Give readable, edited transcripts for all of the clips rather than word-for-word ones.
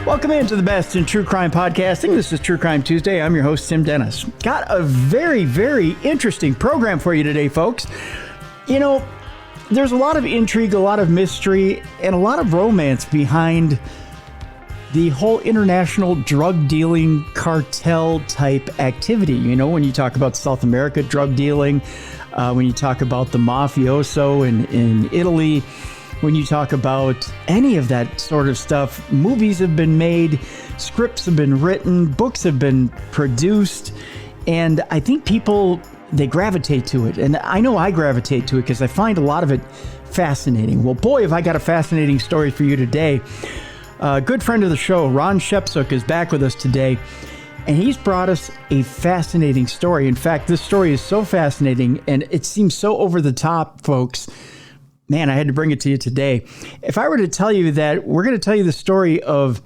Welcome into the best in true crime podcasting. This is True Crime Tuesday. I'm your host, Tim Dennis. Got a very, very interesting program for you today, folks. You know, there's a lot of intrigue, a lot of mystery, and a lot of romance behind the whole international drug dealing cartel type activity. You know, when you talk about South America drug dealing, when you talk about the mafioso in Italy, when you talk about any of that sort of stuff, movies have been made, scripts have been written, books have been produced, and I think people, they gravitate to it. And I know I gravitate to it because I find a lot of it fascinating. Well, boy, have I got a fascinating story for you today. A good friend of the show, Ron Chepesiuk, is back with us today, and he's brought us a fascinating story. In fact, this story is so fascinating, and it seems so over the top, folks. Man, I had to bring it to you today. If I were to tell you that we're going to tell you the story of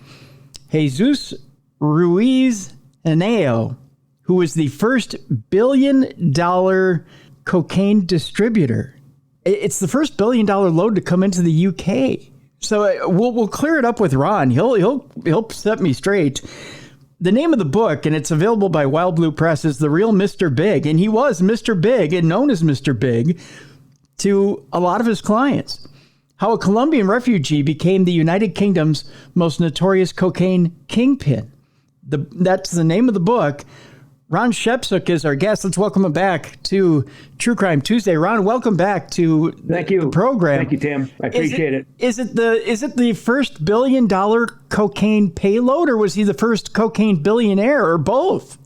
Jesus Ruiz Henao, who was the first $1 billion cocaine distributor. It's the first $1 billion load to come into the UK. So we'll clear it up with Ron. He'll set me straight. The name of the book, and it's available by Wild Blue Press, is The Real Mr. Big. And he was Mr. Big and known as Mr. Big to a lot of his clients. How a Colombian refugee became the United Kingdom's most notorious cocaine kingpin. That's the name of the book. Ron Chepesiuk is our guest. Let's welcome him back to True Crime Tuesday. Ron, welcome back to the program. Thank you, Tim. I appreciate it. Is it the first $1 billion cocaine payload, or was he the first cocaine billionaire, or both?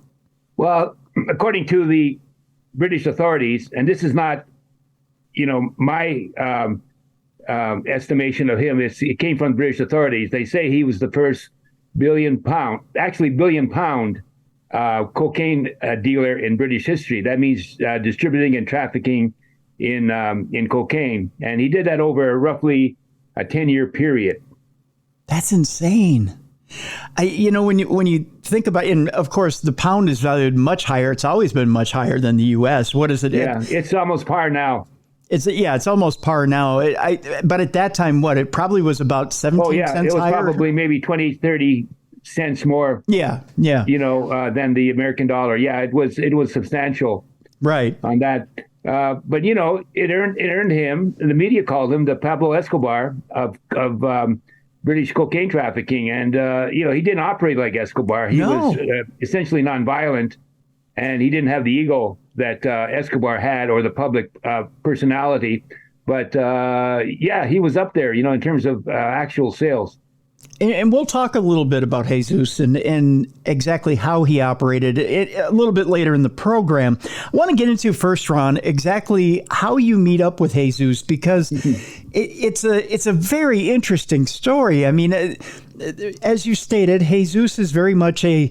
Well, according to the British authorities, and this is not, my estimation of him, it came from the British authorities. They say he was the first billion pound cocaine dealer in British history. That means distributing and trafficking in cocaine. And he did that over roughly a 10-year period. That's insane. When you think about it, and of course the pound is valued much higher. It's always been much higher than the U.S. What is it? Yeah, it's almost par now. It's almost par now. But at that time, it probably was about 17 cents higher? It was probably maybe 20, 30 cents more. Yeah. Than the American dollar. Yeah, it was substantial. Right. On that. But it earned him, the media called him the Pablo Escobar of British cocaine trafficking. And, he didn't operate like Escobar. He was essentially nonviolent, and he didn't have the ego that Escobar had, or the public personality. But he was up there, in terms of actual sales. And we'll talk a little bit about Jesus and exactly how he operated a little bit later in the program. I want to get into first, Ron, exactly how you meet up with Jesus, because it's a very interesting story. I mean, as you stated, Jesus is very much a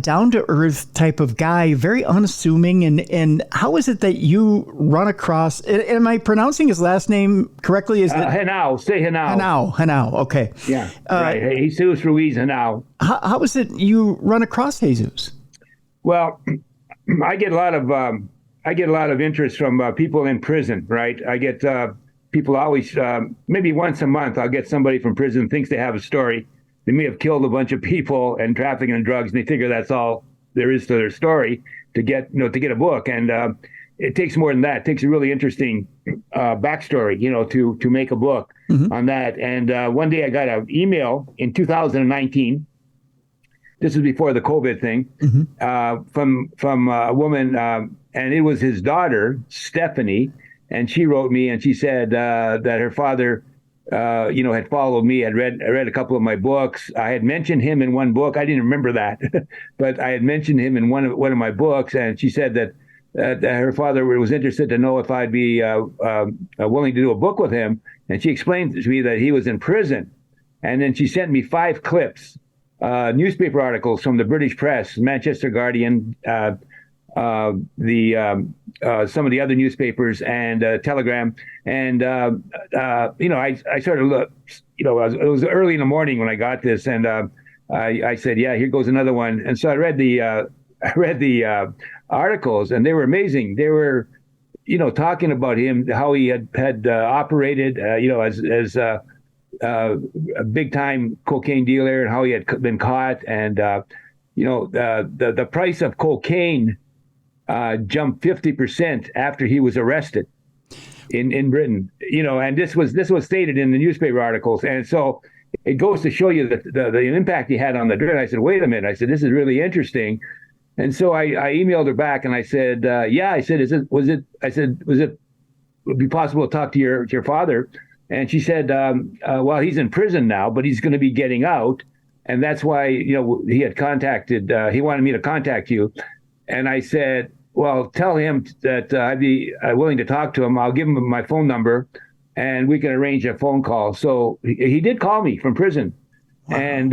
down-to-earth type of guy, very unassuming. And how is it that you run across, am I pronouncing his last name correctly? Is it Henao? Say Henao. Henao. Okay. Yeah. Right. Jesus Ruiz Henao. How is it you run across Jesus? Well, I get a lot of interest from people in prison. Right. I get people always, maybe once a month, I'll get somebody from prison thinks they have a story. They may have killed a bunch of people and trafficking in drugs, and they figure that's all there is to their story to get a book. And it takes more than that. It takes a really interesting backstory, to make a book on that. And one day I got an email in 2019. This was before the COVID thing, from a woman, and it was his daughter, Stephanie, and she wrote me and she said that her father had followed me. I read a couple of my books. I had mentioned him in one book. I didn't remember that, but I had mentioned him in one of my books. And she said that her father was interested to know if I'd be willing to do a book with him. And she explained to me that he was in prison. And then she sent me 5 clips, newspaper articles from the British press, Manchester Guardian, some of the other newspapers, and Telegram. And, I sort of looked, it was early in the morning when I got this, and I said, yeah, here goes another one. And so I read the articles, and they were amazing. They were, talking about him, how he had operated, as a big time cocaine dealer and how he had been caught. And, the price of cocaine jumped 50% after he was arrested in Britain, and this was stated in the newspaper articles. And so it goes to show you the impact he had on the drug. I said, wait a minute. I said, this is really interesting. And so I emailed her back and I said, yeah, I said, would it be possible to talk to your father? And she said, well, he's in prison now, but he's going to be getting out. And that's why, he wanted me to contact you. And I said, well, tell him that I'd be willing to talk to him. I'll give him my phone number and we can arrange a phone call. So he did call me from prison. Wow. And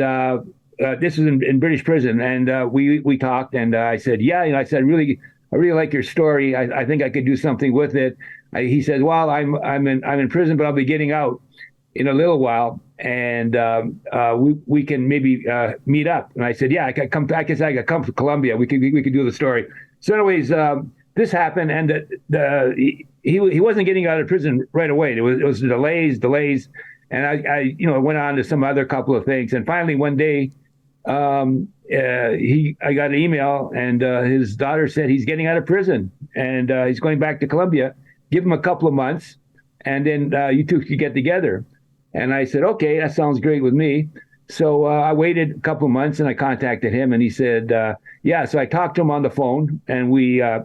this was in British prison. And we talked and I said, yeah, I said, I really like your story. I think I could do something with it. He said, well, I'm in prison, but I'll be getting out in a little while, and we can maybe meet up. And I said, yeah, I could come. I guess I could come to Colombia. We could do the story. So, anyways, this happened, and he wasn't getting out of prison right away. It was delays, and I went on to some other couple of things, and finally one day, I got an email, and his daughter said he's getting out of prison, and he's going back to Colombia. Give him a couple of months, and then you two could get together. And I said, okay, that sounds great with me. So I waited a couple of months, and I contacted him, and he said, yeah. So I talked to him on the phone, and we, I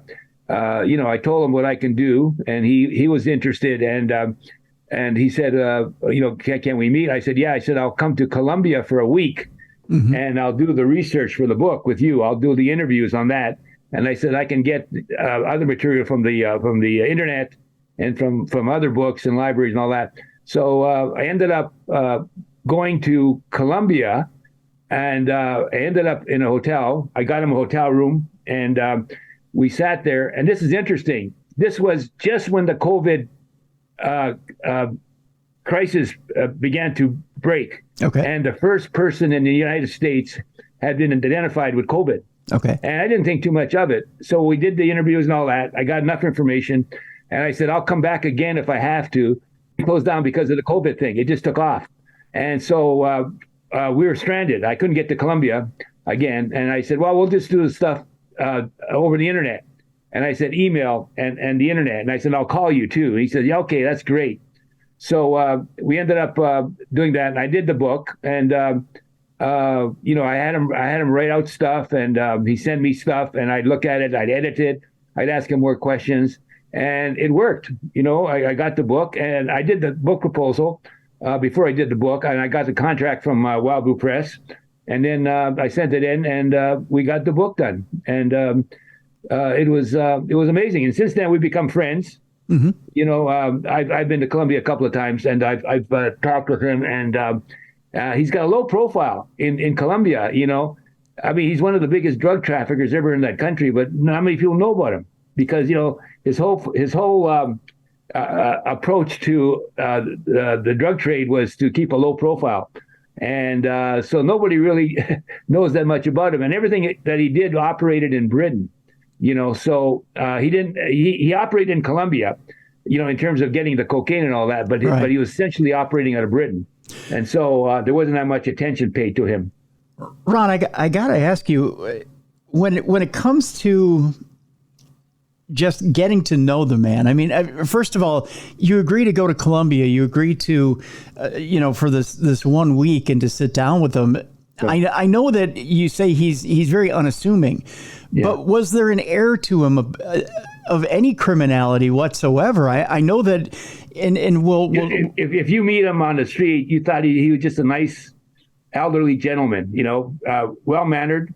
told him what I can do, and he was interested, and he said, can we meet? I said, yeah. I said, I'll come to Colombia for a week, mm-hmm. and I'll do the research for the book with you. I'll do the interviews on that. And I said I can get other material from the internet and from other books and libraries and all that. So I ended up going to Colombia, and I ended up in a hotel. I got him a hotel room, and we sat there. And this is interesting. This was just when the COVID crisis began to break. Okay. And the first person in the United States had been identified with COVID. Okay. And I didn't think too much of it. So we did the interviews and all that. I got enough information. And I said, I'll come back again if I have to. It closed down because of the COVID thing. It just took off. And so we were stranded. I couldn't get to Colombia again. And I said, well, we'll just do the stuff over the internet. And I said, email and the internet. And I said, I'll call you too. And he said, yeah, okay, that's great. So we ended up doing that. And I did the book. And I had him write out stuff, and he sent me stuff, and I'd look at it, I'd edit it, I'd ask him more questions, and it worked. I got the book, and I did the book proposal before I did the book, and I got the contract from Wild Blue Press, and then I sent it in, and we got the book done, and it was amazing. And since then, we've become friends. Mm-hmm. I've been to Colombia a couple of times, and I've talked with him, and he's got a low profile in Colombia. I mean, he's one of the biggest drug traffickers ever in that country, but not many people know about him because his whole approach to the drug trade was to keep a low profile, and so nobody really knows that much about him. And everything that he did operated in Britain, So he operated in Colombia, in terms of getting the cocaine and all that, but right. But he was essentially operating out of Britain. And so there wasn't that much attention paid to him. Ron, I got to ask you, when it comes to just getting to know the man, I mean, first of all, you agree to go to Colombia. You agree to, for this 1 week and to sit down with him. Sure. I know that you say he's very unassuming, yeah. But was there an air to him of any criminality whatsoever? I know that. And we'll if you meet him on the street, you thought he was just a nice elderly gentleman, well-mannered,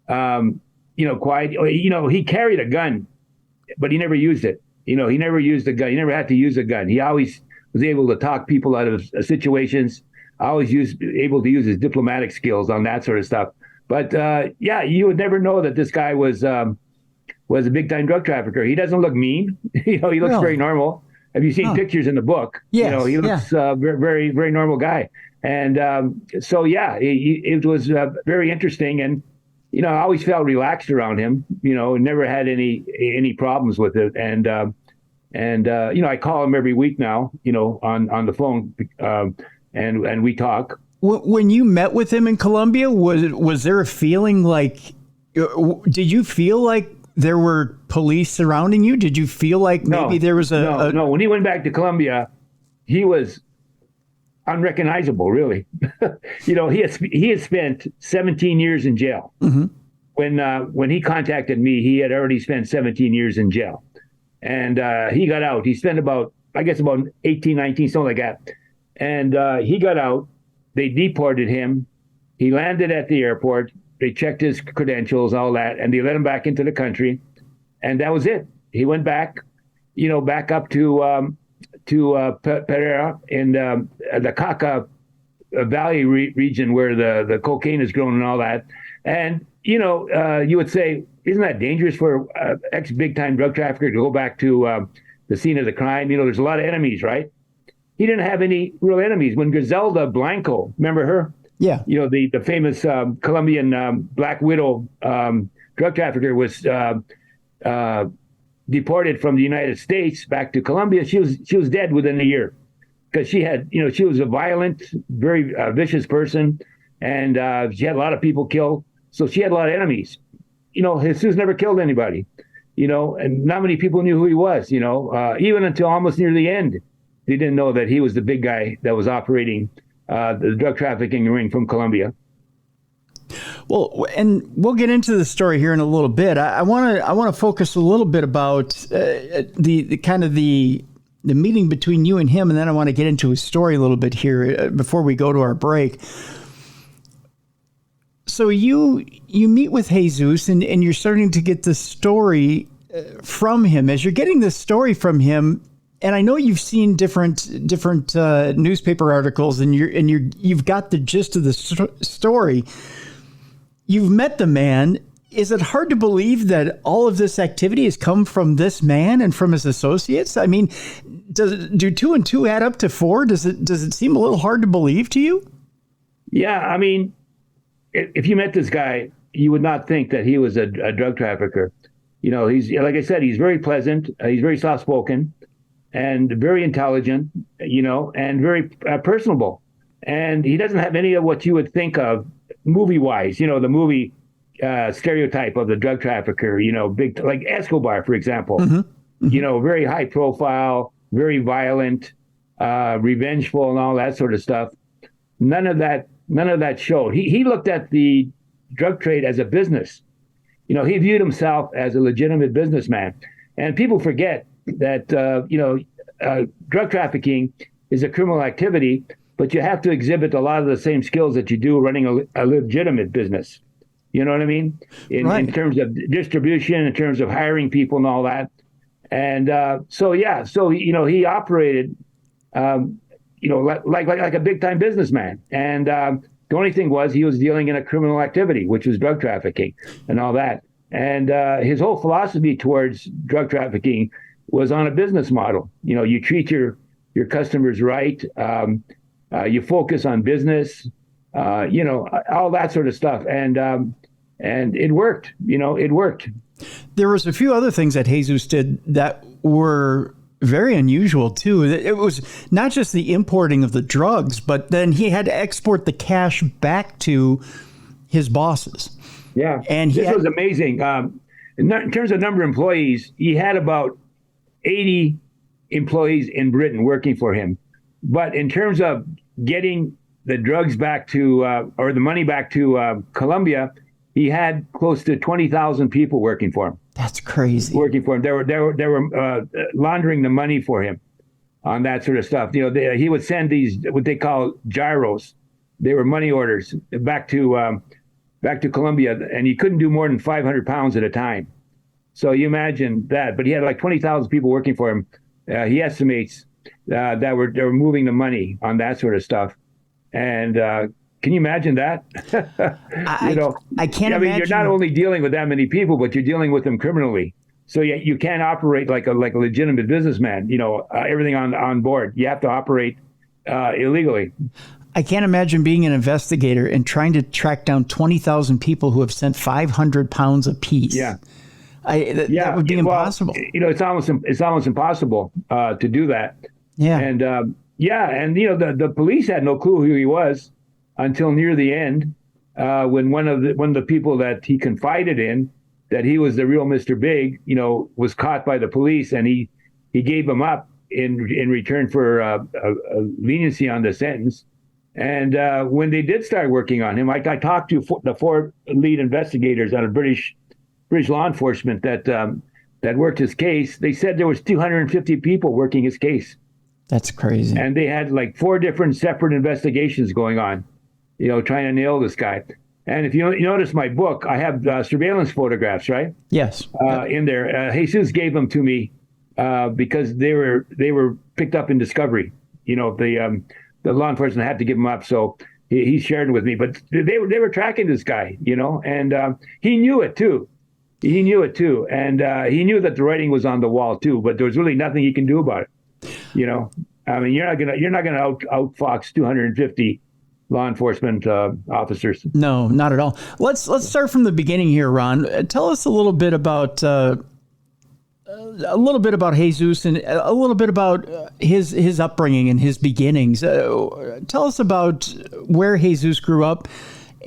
quiet. He carried a gun, but he never used it. He never used a gun. He never had to use a gun. He always was able to talk people out of situations. Always able to use his diplomatic skills on that sort of stuff. But you would never know that this guy was a big-time drug trafficker. He doesn't look mean. He looks very normal. Have you seen pictures in the book? Yes, he looks very, very normal guy. And it was very interesting. And, I always felt relaxed around him, never had any problems with it. And I call him every week now, on the phone and we talk. When you met with him in Colombia, was there a feeling like, did you feel like there were police surrounding you? Did you feel like maybe there was No. When he went back to Colombia, he was unrecognizable, really. He had spent 17 years in jail. Mm-hmm. When he contacted me, he had already spent 17 years in jail. And he got out. He spent about 18, 19, something like that. And he got out. They deported him. He landed at the airport. They checked his credentials, all that, and they let him back into the country. And that was it. He went back, back up to Pereira in the Cauca Valley region where the cocaine is grown and all that. And, you would say, isn't that dangerous for ex-big-time drug trafficker to go back to the scene of the crime? There's a lot of enemies, right? He didn't have any real enemies. When Griselda Blanco, remember her? Yeah. The famous Colombian Black Widow drug trafficker was deported from the United States back to Colombia. She was dead within a year because she was a violent, very vicious person, and she had a lot of people killed. So she had a lot of enemies. Jesus never killed anybody, and not many people knew who he was, even until almost near the end. They didn't know that he was the big guy that was operating the drug trafficking ring from Colombia. Well, and we'll get into the story here in a little bit. I want to focus a little bit about the kind of the meeting between you and him, and then I want to get into his story a little bit here before we go to our break. So you meet with Jesus, and you're starting to get the story from him. As you're getting this story from him, and I know you've seen different newspaper articles, and you've got the gist of the story. You've met the man. Is it hard to believe that all of this activity has come from this man and from his associates? I mean, do 2 and 2 add up to 4? Does it seem a little hard to believe to you? Yeah, I mean, if you met this guy, you would not think that he was a drug trafficker. He's, like I said, he's very pleasant. He's very soft-spoken and very intelligent, and very personable. And he doesn't have any of what you would think of movie-wise, the movie stereotype of the drug trafficker, big, like Escobar, for example, mm-hmm. Mm-hmm. Very high profile, very violent, revengeful and all that sort of stuff. None of that showed. He looked at the drug trade as a business. He viewed himself as a legitimate businessman. And people forget that, drug trafficking is a criminal activity, but you have to exhibit a lot of the same skills that you do running a legitimate business. You know what I mean? In terms of distribution, in terms of hiring people and all that. And so he operated, like a big time businessman. And the only thing was he was dealing in a criminal activity, which was drug trafficking and all that. And his whole philosophy towards drug trafficking was on a business model. You treat your customers right. You focus on business, all that sort of stuff. And it worked, it worked. There was a few other things that Jesus did that were very unusual too. It was not just the importing of the drugs, but then he had to export the cash back to his bosses. Yeah. And this was amazing. In terms of number of employees, he had about 80 employees in Britain working for him. But in terms of getting the drugs back to, or the money back to Colombia, he had close to 20,000 people working for him. That's crazy. Working for him. They were laundering the money for him on that sort of stuff. He would send these, what they call gyros. They were money orders back to Colombia, and he couldn't do more than 500 pounds at a time. So you imagine that. But he had like 20,000 people working for him. He estimates that they were moving the money on that sort of stuff. And can you imagine that? I can't imagine. You're not only dealing with that many people, but you're dealing with them criminally. So you can't operate like a legitimate businessman. Everything on board. You have to operate illegally. I can't imagine being an investigator and trying to track down 20,000 people who have sent 500 pounds apiece. Yeah. That would be impossible. It's almost impossible to do that. Yeah. And Yeah, and the police had no clue who he was until near the end, when one of the people that he confided in, that he was the real Mr. Big, was caught by the police, and he gave him up in return for leniency on the sentence. And when they did start working on him, I talked to the 4 lead investigators out of British law enforcement that worked his case. They said there was 250 people working his case. That's crazy. And they had like 4 different separate investigations going on, trying to nail this guy. And if you notice my book, I have surveillance photographs, right? Yes. In there. Jesus gave them to me because they were picked up in discovery. The law enforcement had to give them up, so he shared it with me. But they were tracking this guy, and he knew it too. He knew it too, and he knew that the writing was on the wall too. But there was really nothing he can do about it. I mean, you're not gonna outfox 250 law enforcement officers. No, not at all. Let's start from the beginning here, Ron. Tell us a little bit about Jesus and a little bit about his upbringing and his beginnings. Tell us about where Jesus grew up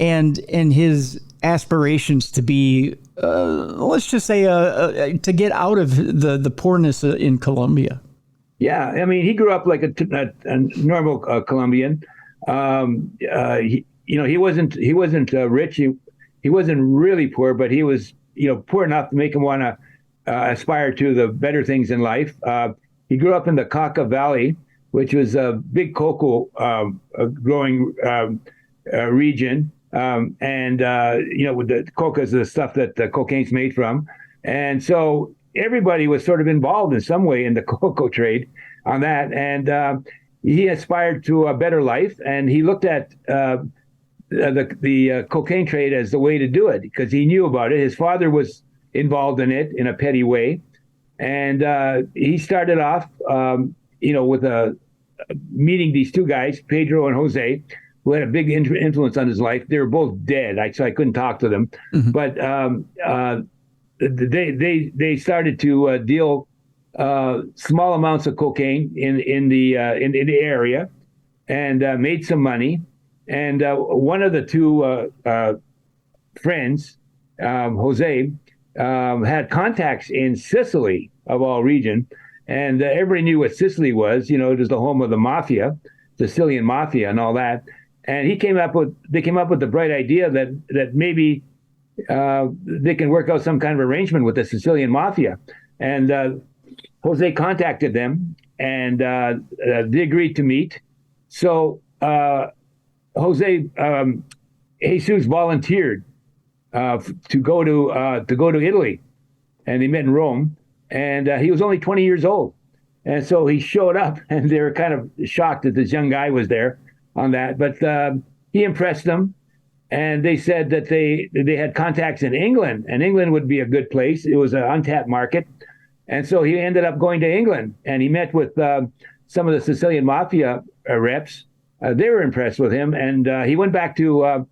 and his aspirations to be, let's just say, to get out of the poorness in Colombia. Yeah, I mean, he grew up like a normal Colombian. He wasn't rich. He wasn't really poor, but he was poor enough to make him want to aspire to the better things in life. He grew up in the Cauca Valley, which was a big cocoa growing region, and with the coca is the stuff that the cocaine's made from, and so everybody was sort of involved in some way in the cocoa trade on that, and he aspired to a better life, and he looked at the cocaine trade as the way to do it because he knew about it. His father was involved in it in a petty way, and he started off, with meeting these 2 guys, Pedro and Jose, who had a big influence on his life. They were both dead, so I couldn't talk to them, mm-hmm. But they started to deal small amounts of cocaine in the area, and made some money. And one of the 2 friends, Jose, had contacts in Sicily, of all region, and everybody knew what Sicily was. It was the home of the mafia, Sicilian mafia, and all that. And they came up with the bright idea that maybe they can work out some kind of arrangement with the Sicilian mafia. And Jose contacted them, and they agreed to meet. So Jesus volunteered to go to Italy, and they met in Rome. And he was only 20 years old, and so he showed up, and they were kind of shocked that this young guy was there on that. But he impressed them, and they said that they had contacts in England, and England would be a good place. It was an untapped market. And so he ended up going to England, and he met with some of the Sicilian mafia reps. They were impressed with him, and he went back to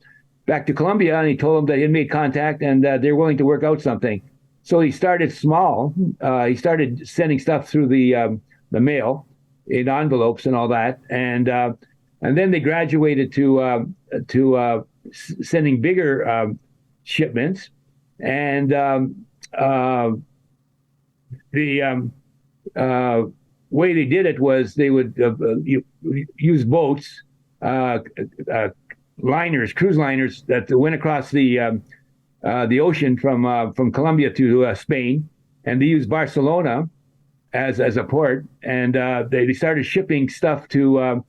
Colombia, and he told them that he had made contact, and they're willing to work out something. So he started small. He started sending stuff through the mail in envelopes and all that, and then they graduated to sending bigger shipments, and the way they did it was they would use boats, liners, cruise liners that went across the ocean from Colombia to Spain, and they used Barcelona as a port, and they started shipping stuff to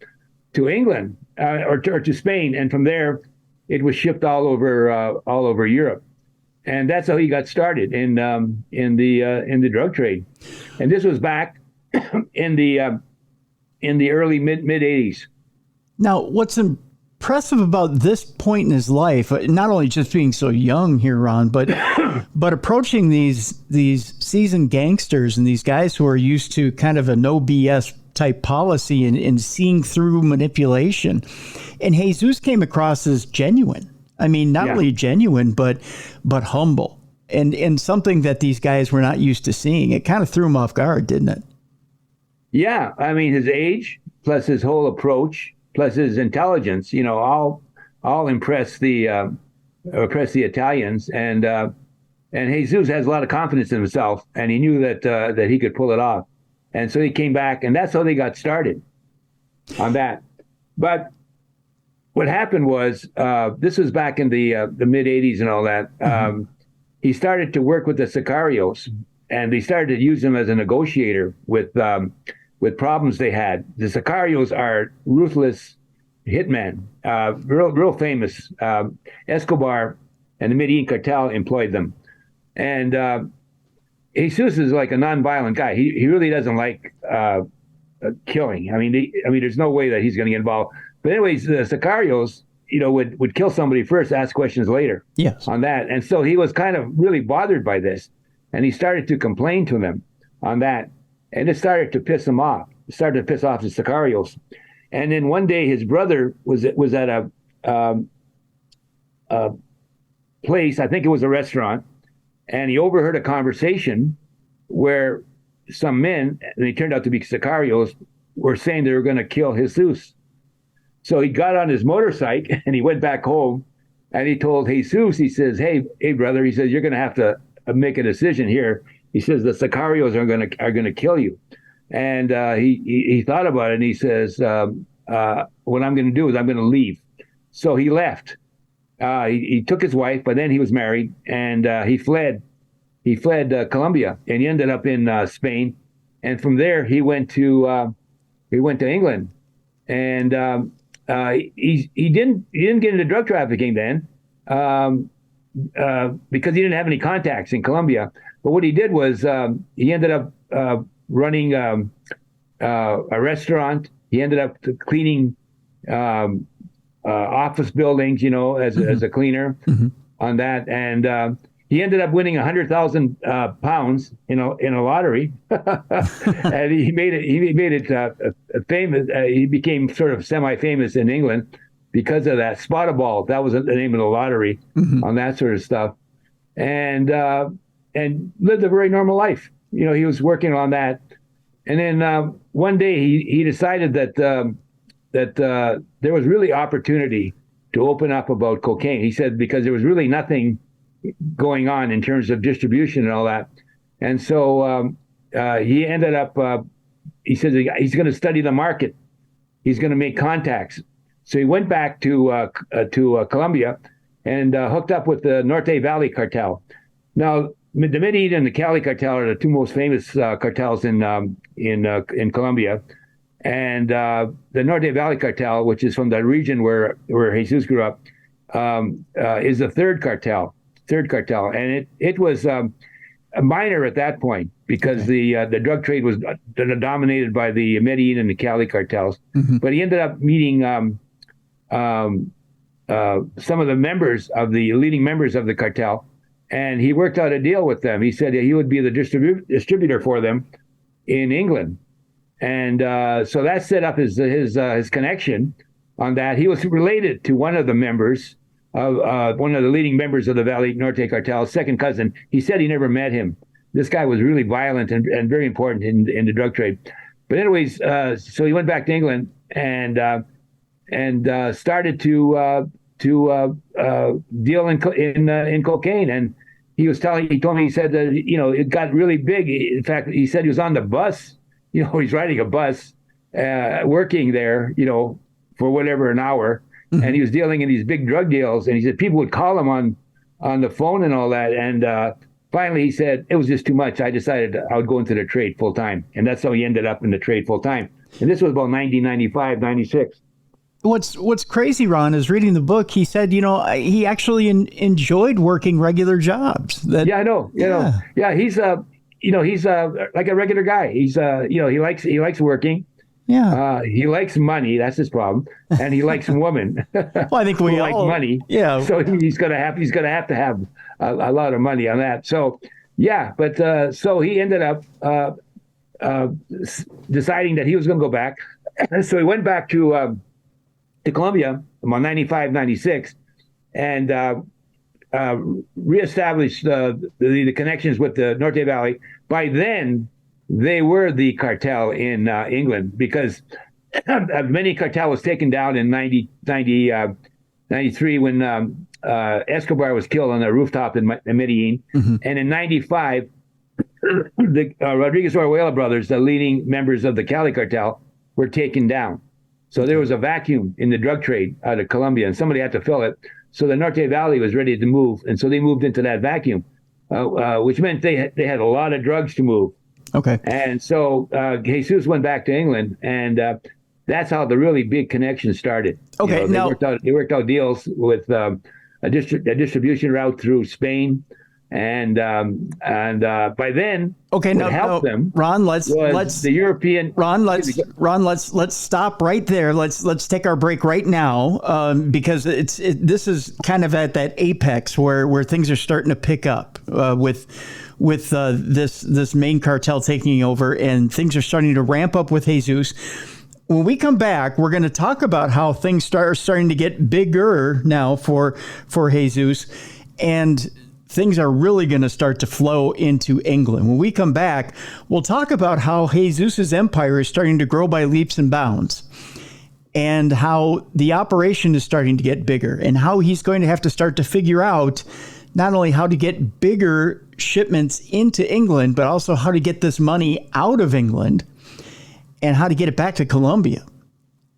England or to Spain, and from there it was shipped all over Europe. And that's how he got started in the drug trade, and this was back in the early mid 80s. Now, what's impressive about this point in his life, not only just being so young here, Ron, but approaching these seasoned gangsters and these guys who are used to kind of a no BS type policy and seeing through manipulation, and Jesus came across as genuine. I mean, not only genuine, but humble, and something that these guys were not used to seeing. It kind of threw them off guard, didn't it? Yeah, I mean, his age, plus his whole approach, plus his intelligence, all impress the Italians. And Jesus has a lot of confidence in himself, and he knew that he could pull it off. And so he came back, and that's how they got started on that. But what happened was, this was back in the mid '80s and all that. He started to work with the Sicarios, and they started to use him as a negotiator with problems they had. The Sicarios are ruthless hitmen, real famous. Escobar and the Medellin cartel employed them. And Jesus is like a nonviolent guy. He really doesn't like killing. I mean, there's no way that he's going to get involved. But anyways, the Sicarios, would kill somebody first, ask questions later. Yes. On that. And so he was kind of really bothered by this, and he started to complain to them on that, and it started to piss him off. It started to piss off the Sicarios. And then one day, his brother was at a place. I think it was a restaurant. And he overheard a conversation where some men, and they turned out to be Sicarios, were saying they were going to kill Jesus. So he got on his motorcycle and he went back home, and he told Jesus, he says, hey, brother, he says, you're going to have to make a decision here. He says, the Sicarios are going to kill you. And he thought about it, and he says, what I'm going to do is I'm going to leave. So he left. He took his wife, but then he was married, and he fled. He fled Colombia, and he ended up in Spain. And from there, he went to England, and he didn't get into drug trafficking then, because he didn't have any contacts in Colombia. But what he did was he ended up running a restaurant. He ended up cleaning office buildings, as a cleaner on that. And he ended up winning 100,000 pounds, in a lottery, and he made it famous. He became sort of semi-famous in England because of that. Spottaball, that was the name of the lottery on that sort of stuff, and lived a very normal life. He was working on that, and then one day he decided that there was really opportunity to open up about cocaine. He said, because there was really nothing going on in terms of distribution and all that. And so he ended up, he says he's going to study the market. He's going to make contacts. So he went back to Colombia and hooked up with the Norte Valley cartel. Now, the Medellin and the Cali cartel are the two most famous cartels in Colombia. And the Norte Valley cartel, which is from the region where Jesus grew up, is the third cartel. And it was a minor at that point, because the drug trade was dominated by the Medellin and the Cali cartels. But he ended up meeting some of the members of the leading members of the cartel, and he worked out a deal with them. He said he would be the distributor for them in England. And so that set up his connection on that. He was related to one of the members of one of the leading members of the Valley Norte cartel, second cousin. He said he never met him. This guy was really violent and very important in the drug trade. But anyways, so he went back to England and started to deal in cocaine. And he told me, he said that, it got really big. In fact, he said he was on the bus. He's riding a bus, working there, for whatever, an hour. And he was dealing in these big drug deals. And he said people would call him on the phone and all that. And finally, he said, it was just too much. I decided I would go into the trade full time. And that's how he ended up in the trade full time. And this was about 1995, 96. What's crazy, Ron, is reading the book. He said, he actually enjoyed working regular jobs. Yeah, I know. Yeah, he's he's like a regular guy. He's he likes working. Yeah. He likes money. That's his problem. And he likes women. Well, I think we all like money. Yeah. So he's gonna have to have a lot of money on that. So yeah, but so he ended up deciding that he was going to go back. So he went back to Colombia about 95, 96, and reestablished the connections with the Norte Valley. By then, they were the cartel in England, because Many cartel was taken down in 93 when Escobar was killed on a rooftop in Medellin. Mm-hmm. And in 95, the Rodriguez Orihuela brothers, the leading members of the Cali cartel, were taken down. So there was a vacuum in the drug trade out of Colombia, and somebody had to fill it. So the Norte Valley was ready to move, and so they moved into that vacuum, which meant they had a lot of drugs to move. Okay. And so Jesus went back to England, and that's how the really big connection started. Okay. They worked out deals with a distribution route through Spain, and by then, okay, what helped them, Ron, let's the European. Ron, let's stop right there. Let's take our break right now, because this is kind of at that apex where things are starting to pick up with this main cartel taking over, and things are starting to ramp up with Jesus. When we come back, we're going to talk about how things are starting to get bigger now for Jesus, and things are really going to start to flow into England. When we come back, we'll talk about how Jesus's empire is starting to grow by leaps and bounds, and how the operation is starting to get bigger, and how he's going to have to start to figure out not only how to get bigger shipments into England, but also how to get this money out of England and how to get it back to Colombia.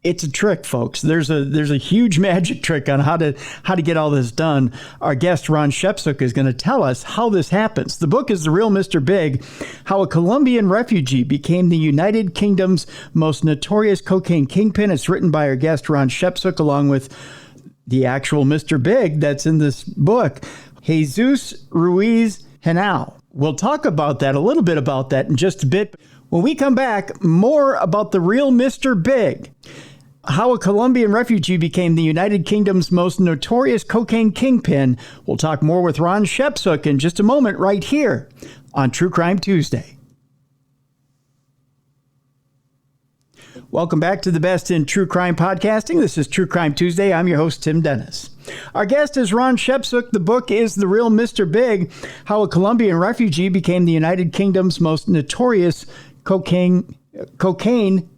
It's a trick, folks. There's a huge magic trick on how to get all this done. Our guest, Ron Chepesiuk, is going to tell us how this happens. The book is The Real Mr. Big, How a Colombian Refugee Became the United Kingdom's Most Notorious Cocaine Kingpin. It's written by our guest, Ron Chepesiuk, along with the actual Mr. Big that's in this book, Jesus Ruiz Henao. We'll talk about that, a little bit about that in just a bit. When we come back, more about the real Mr. Big, how a Colombian refugee became the United Kingdom's most notorious cocaine kingpin. We'll talk more with Ron Chepesiuk in just a moment right here on True Crime Tuesday. Welcome back to the best in true crime podcasting. This is True Crime Tuesday. I'm your host, Tim Dennis. Our guest is Ron Chepesiuk. The book is The Real Mr. Big, How a Colombian Refugee Became the United Kingdom's Most Notorious Cocaine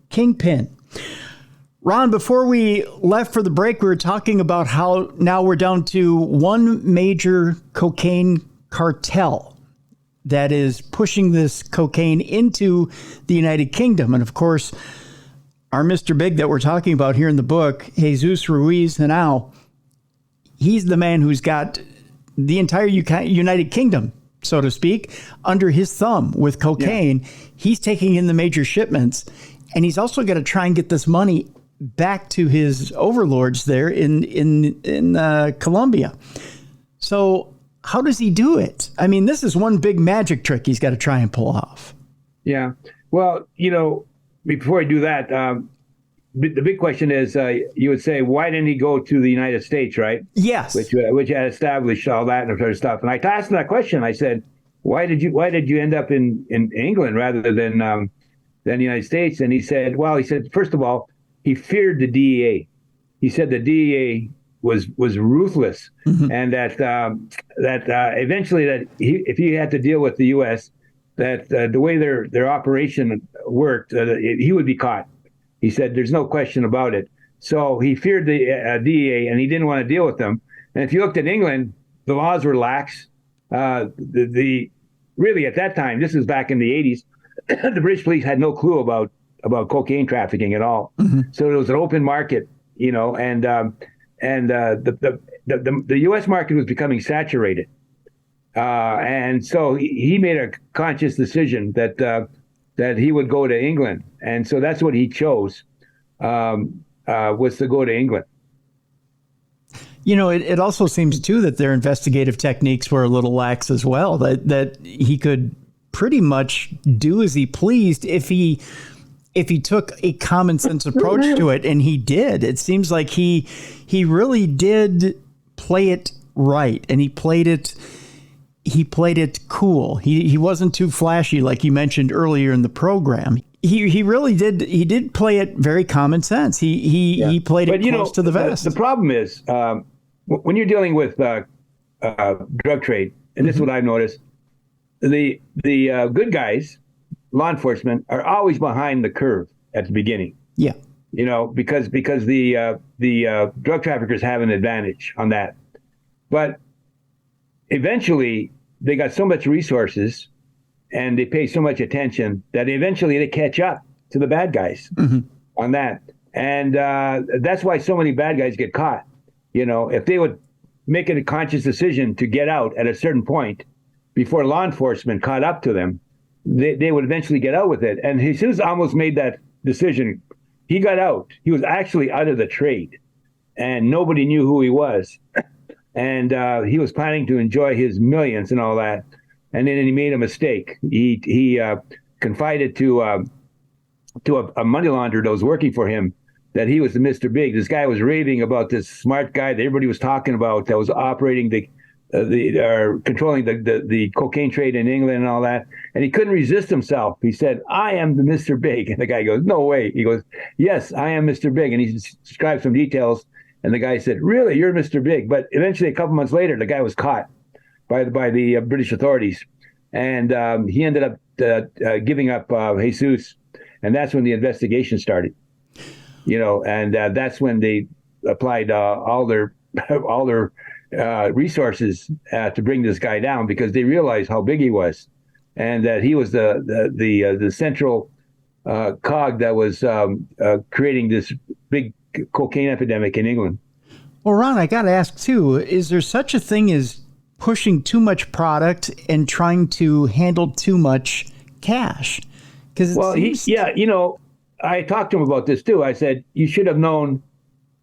Kingpin. Ron, before we left for the break, we were talking about how now we're down to one major cocaine cartel that is pushing this cocaine into the United Kingdom. And of course, our Mr. Big that we're talking about here in the book, Jesus Ruiz Henao, he's the man who's got the entire United Kingdom, so to speak, under his thumb with cocaine. Yeah. He's taking in the major shipments, and he's also got to try and get this money back to his overlords there in Colombia. So how does he do it? I mean, this is one big magic trick he's got to try and pull off. Yeah. Well, before I do that, the big question is, you would say, why didn't he go to the United States, right? Yes. Which had established all that sort of stuff. And I asked him that question. I said, why did you end up in England rather than the United States? And he said, first of all, he feared the DEA. He said the DEA was ruthless, mm-hmm. and that eventually if he had to deal with the U.S., that the way their operation worked, he would be caught. He said there's no question about it. So he feared the DEA, and he didn't want to deal with them. And if you looked at England, the laws were lax. Really at that time, this is back in the 80s, the British police had no clue about cocaine trafficking at all. Mm-hmm. So it was an open market, and the U.S. market was becoming saturated. And so he made a conscious decision that he would go to England. And so that's what he chose, was to go to England. It also seems, too, that their investigative techniques were a little lax as well, that he could pretty much do as he pleased if he took a common sense approach to it, and he did. It seems like he really did play it right, and he played it cool. He wasn't too flashy, like you mentioned earlier in the program. He really did. He did play it very common sense. He played it close to the vest. The problem is when you're dealing with drug trade, and this is what I've noticed, the good guys, law enforcement, are always behind the curve at the beginning. Yeah. because the drug traffickers have an advantage on that. But eventually, they got so much resources and they pay so much attention that eventually they catch up to the bad guys on that. And that's why so many bad guys get caught. If they would make a conscious decision to get out at a certain point before law enforcement caught up to them, they would eventually get out with it. And Jesus almost made that decision. He got out. He was actually out of the trade, and nobody knew who he was. And he was planning to enjoy his millions and all that. And then he made a mistake. He confided to a money launderer that was working for him that he was the Mr. Big. This guy was raving about this smart guy that everybody was talking about that was operating controlling the cocaine trade in England and all that. And he couldn't resist himself. He said, "I am the Mr. Big." And the guy goes, "No way." He goes, "Yes, I am Mr. Big." And he described some details. And the guy said, "Really, you're Mr. Big?" But eventually, a couple months later, the guy was caught by the British authorities. And he ended up giving up Jesus. And that's when the investigation started. And that's when they applied all their resources to bring this guy down, because they realized how big he was, and that he was the central cog that was creating this big cocaine epidemic in England. Well, Ron, I got to ask too: is there such a thing as pushing too much product and trying to handle too much cash? Because I talked to him about this too. I said, you should have known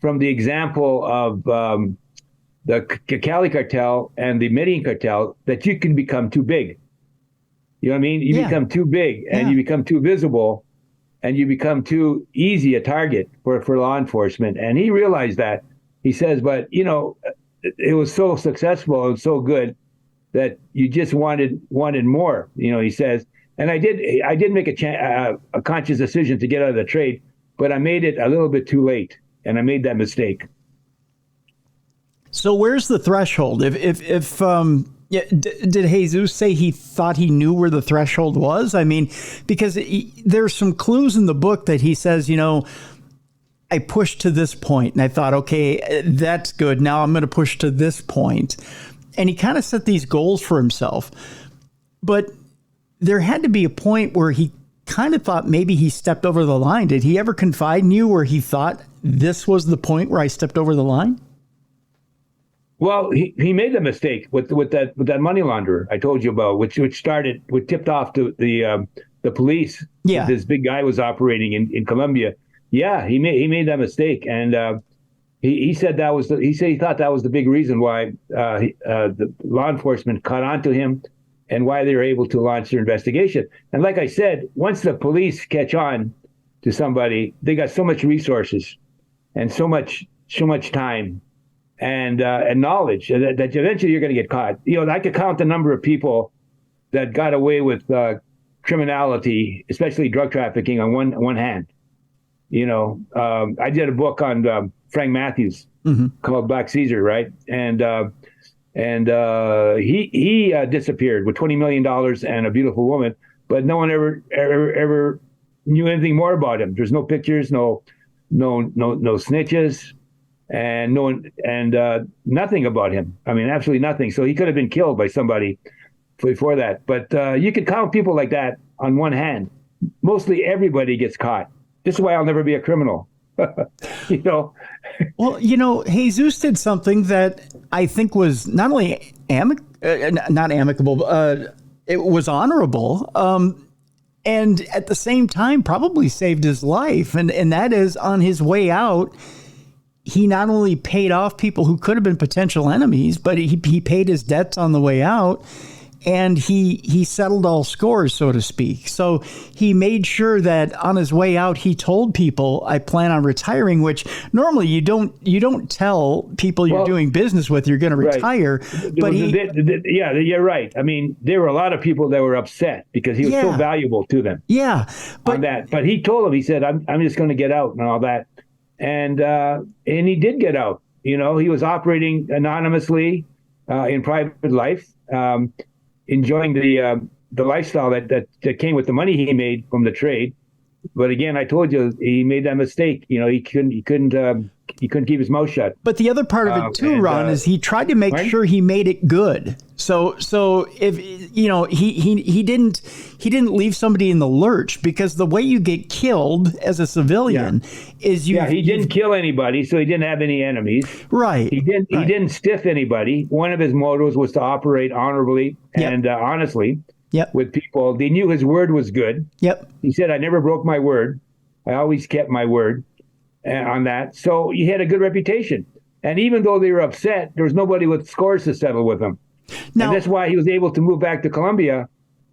from the example of the Cali cartel and the Medellin cartel that you can become too big. You know what I mean? You become too big, and you become too visible, and you become too easy a target for law enforcement. And he realized that. He says, but it was so successful and so good that you just wanted more. He says. And I did make a conscious decision to get out of the trade, but I made it a little bit too late, and I made that mistake. So where's the threshold? Did Jesus say he thought he knew where the threshold was? I mean, because there's some clues in the book that he says, I pushed to this point, and I thought, okay, that's good. Now I'm going to push to this point. And he kind of set these goals for himself. But there had to be a point where he kind of thought maybe he stepped over the line. Did he ever confide in you where he thought this was the point where I stepped over the line? Well, he made the mistake with that money launderer I told you about, which tipped off to the police. Yeah, this big guy was operating in Colombia. Yeah, he made that mistake, and he said he thought that was the big reason why the law enforcement caught on to him, and why they were able to launch their investigation. And like I said, once the police catch on to somebody, they got so much resources and so much time and knowledge that eventually you're going to get caught. I could count the number of people that got away with criminality, especially drug trafficking, on one hand. I did a book on Frank Matthews called Black Caesar, right? And he disappeared with $20 million and a beautiful woman, but no one ever knew anything more about him. There's no pictures, no snitches, and nothing about him. I mean, absolutely nothing. So he could have been killed by somebody before that. But you could count people like that on one hand. Mostly everybody gets caught. This is why I'll never be a criminal. Well, Jesus did something that I think was not only not amicable, it was honorable, and at the same time probably saved his life. And that is, on his way out, he not only paid off people who could have been potential enemies, but he paid his debts on the way out. And he settled all scores, so to speak. So he made sure that on his way out, he told people, I plan on retiring, which normally you don't tell people you're doing business with you're going to retire. Right. But yeah, you're right. I mean, there were a lot of people that were upset because he was so valuable to them. Yeah. But he told them, he said, I'm just going to get out and all that. And he did get out. He was operating anonymously in private life. Enjoying the lifestyle that came with the money he made from the trade, But again, I told you he made that mistake. He couldn't keep his mouth shut. But the other part of it too, Ron, is he tried to make sure he made it good. So if he didn't leave somebody in the lurch, because the way you get killed as a civilian is he didn't kill anybody, so he didn't have any enemies. Right. He didn't stiff anybody. One of his mottos was to operate honorably and honestly with people. They knew his word was good. Yep. He said, "I never broke my word. I always kept my word." On that. So he had a good reputation. And even though they were upset, there was nobody with scores to settle with him. Now, and that's why he was able to move back to Colombia.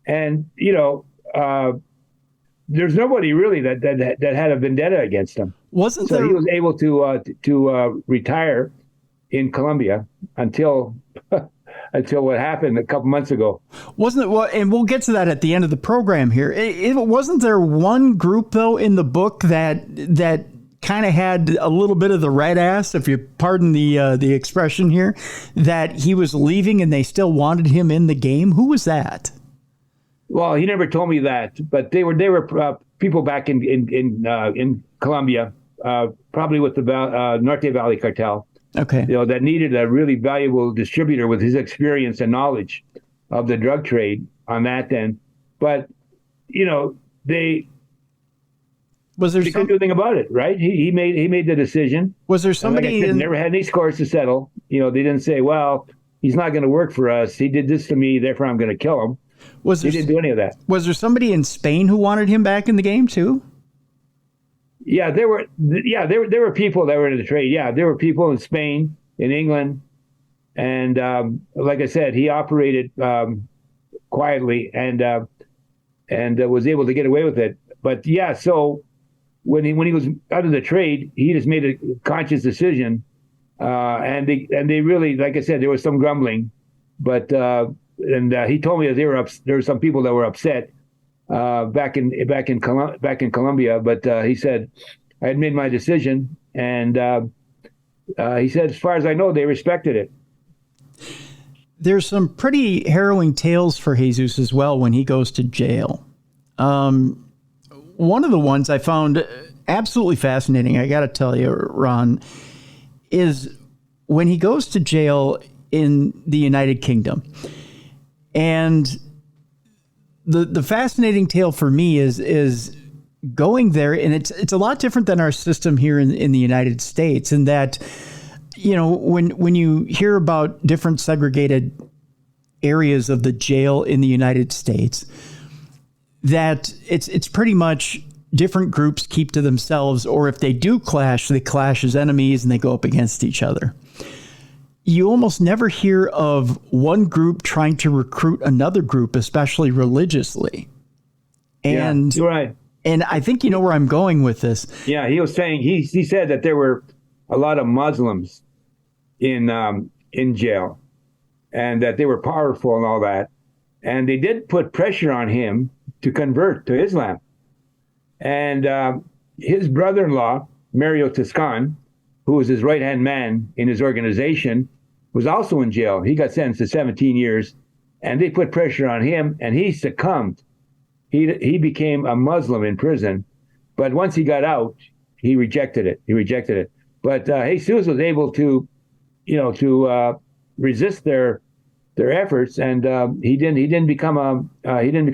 And, there's nobody really that had a vendetta against him. He was able to retire in Colombia until what happened a couple months ago. Wasn't it? Well, and we'll get to that at the end of the program here. Wasn't there one group, though, in the book that kind of had a little bit of the red ass, if you pardon the expression here, that he was leaving and they still wanted him in the game? Who was that? Well, he never told me that, but they were people back in Colombia, probably with the Norte Valley cartel. Okay. That needed a really valuable distributor with his experience and knowledge of the drug trade on that end. But they. Was there couldn't do anything about it, right? He made the decision. Was there somebody never had any scores to settle? They didn't say, "Well, he's not going to work for us. He did this to me, therefore I'm going to kill him." He didn't do any of that. Was there somebody in Spain who wanted him back in the game too? Yeah, there were people that were in the trade. Yeah, there were people in Spain, in England, and like I said, he operated quietly and was able to get away with it. But so. When he was out of the trade, he just made a conscious decision, and they really, like I said, there was some grumbling, but he told me that there were some people that were upset back in Colombia, but he said I had made my decision, and he said, as far as I know, they respected it. There's some pretty harrowing tales for Jesus as well when he goes to jail. One of the ones I found absolutely fascinating, I got to tell you, Ron, is when he goes to jail in the United Kingdom. And the fascinating tale for me is going there, and it's a lot different than our system here in the United States, in that, when you hear about different segregated areas of the jail in the United States, that it's pretty much different groups keep to themselves, or if they do clash, they clash as enemies and they go up against each other. You almost never hear of one group trying to recruit another group, especially religiously. And you're right. And I think you know where I'm going with this. Yeah, he was saying, he said that there were a lot of Muslims in jail, and that they were powerful and all that. And they did put pressure on him to convert to Islam. And his brother-in-law, Mario Toscan, who was his right-hand man in his organization, was also in jail. He got sentenced to 17 years, and they put pressure on him, and he succumbed. He became a Muslim in prison, but once he got out, he rejected it. But Jesus was able to, resist their efforts, and he didn't become a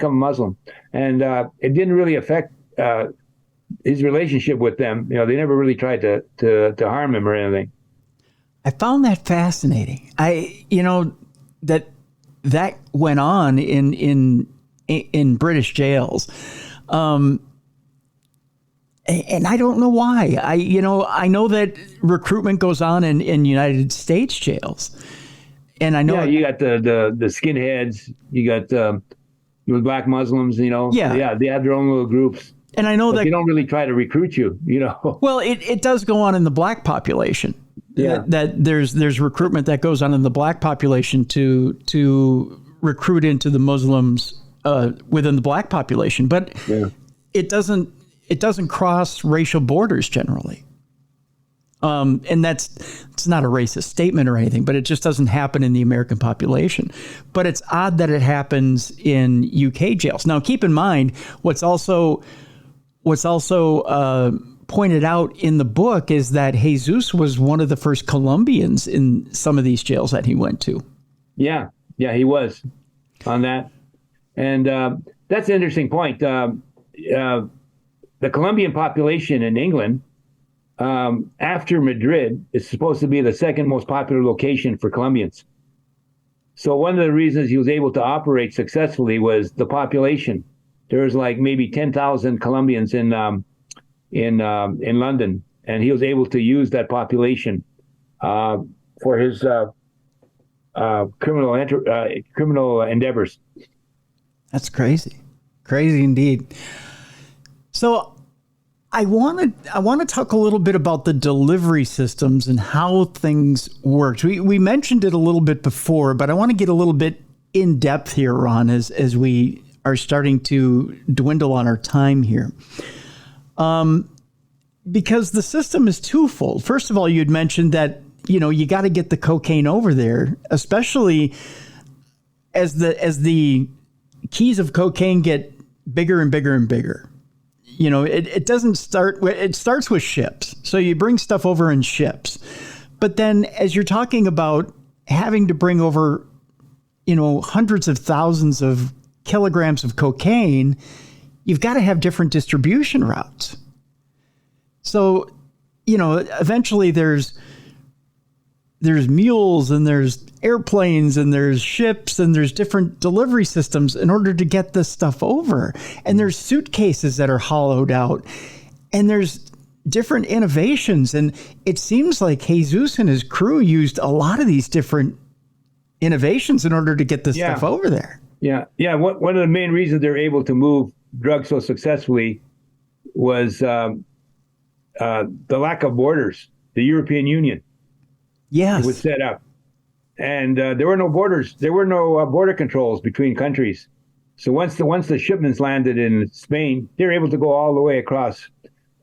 Muslim, and it didn't really affect his relationship with them. They never really tried to harm him or anything. I found that fascinating. That went on in British jails, and I don't know why. I know that recruitment goes on in United States jails. And I know, yeah, you got the skinheads, you got the black Muslims, they have their own little groups. And I know that they don't really try to recruit you, Well, it does go on in the black population. Yeah. That there's recruitment that goes on in the black population to recruit into the Muslims within the black population, but it doesn't cross racial borders generally. And it's not a racist statement or anything, but it just doesn't happen in the American population. But it's odd that it happens in UK jails. Now, keep in mind, what's also what's also pointed out in the book is that Jesus was one of the first Colombians in some of these jails that he went to. Yeah, he was on that. And that's an interesting point. The Colombian population in England, after Madrid, is supposed to be the second most popular location for Colombians. So one of the reasons he was able to operate successfully was the population. There was like maybe 10,000 Colombians in London, and he was able to use that population for his criminal endeavors. That's crazy indeed. So I want to talk a little bit about the delivery systems and how things worked. We mentioned it a little bit before, but I want to get a little bit in depth here, Ron, as we are starting to dwindle on our time here. Because the system is twofold. First of all, you'd mentioned that, you got to get the cocaine over there, especially as the keys of cocaine get bigger and bigger and bigger. It doesn't start, it starts with ships. So you bring stuff over in ships. But then as you're talking about having to bring over, hundreds of thousands of kilograms of cocaine, you've got to have different distribution routes. So, eventually there's mules and there's airplanes and there's ships and there's different delivery systems in order to get this stuff over. And there's suitcases that are hollowed out and there's different innovations. And it seems like Jesus and his crew used a lot of these different innovations in order to get this stuff over there. Yeah. One of the main reasons they're able to move drugs so successfully was the lack of borders. The European Union was set up. And there were no borders. There were no border controls between countries. So once the shipments landed in Spain, they were able to go all the way across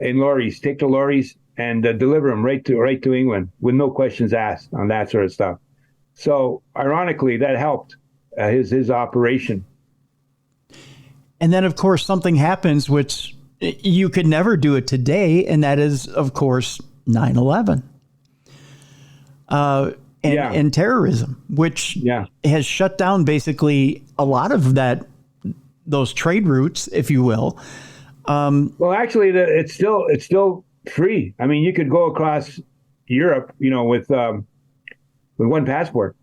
in lorries, take the lorries and deliver them right to England with no questions asked on that sort of stuff. So ironically, that helped his operation. And then, of course, something happens which you could never do it today, and that is, of course, 9/11. And terrorism, which has shut down basically a lot of those trade routes, if you will. Well, actually, it's still free. I mean, you could go across Europe, with one passport.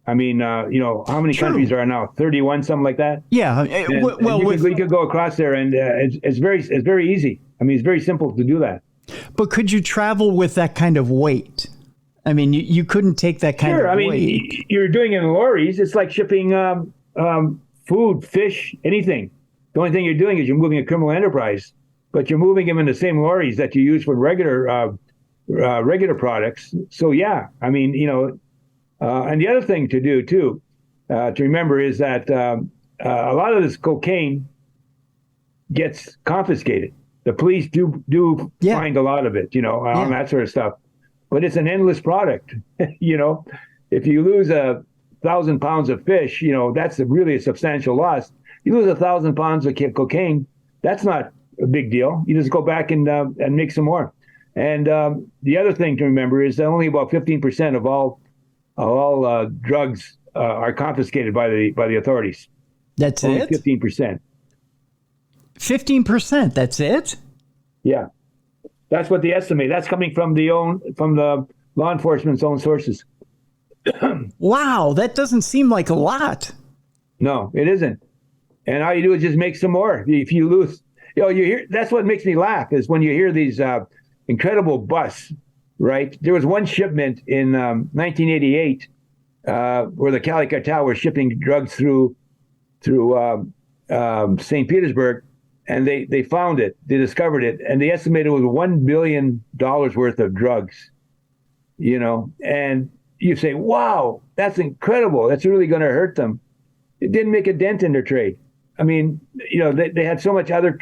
I mean, how many countries are now? 31, something like that. Yeah. You could go across there, and it's very easy. I mean, it's very simple to do that. But could you travel with that kind of weight? I mean, you couldn't take that kind of weight. Sure. I mean, you're doing it in lorries. It's like shipping food, fish, anything. The only thing you're doing is you're moving a criminal enterprise, but you're moving them in the same lorries that you use for regular products. So, yeah, I mean, and the other thing to do, too, to remember is that a lot of this cocaine gets confiscated. The police do find a lot of it, on that sort of stuff. But it's an endless product. If you lose 1,000 pounds of fish, that's really a substantial loss. You lose 1,000 pounds of cocaine, that's not a big deal. You just go back and make some more. And the other thing to remember is that only about 15% of all drugs are confiscated by the authorities. That's only it? 15%. 15%, that's it? Yeah. That's what they estimate. That's coming from the law enforcement's own sources. Wow, that doesn't seem like a lot. No, it isn't. And all you do is just make some more. If you lose, you hear. That's what makes me laugh is when you hear these incredible busts. Right? There was one shipment in 1988 where the Cali cartel was shipping drugs through St. Petersburg. And they found it, they discovered it, and they estimated it was $1 billion worth of drugs, and you say, wow, that's incredible. That's really going to hurt them. It didn't make a dent in their trade. I mean, they had so much other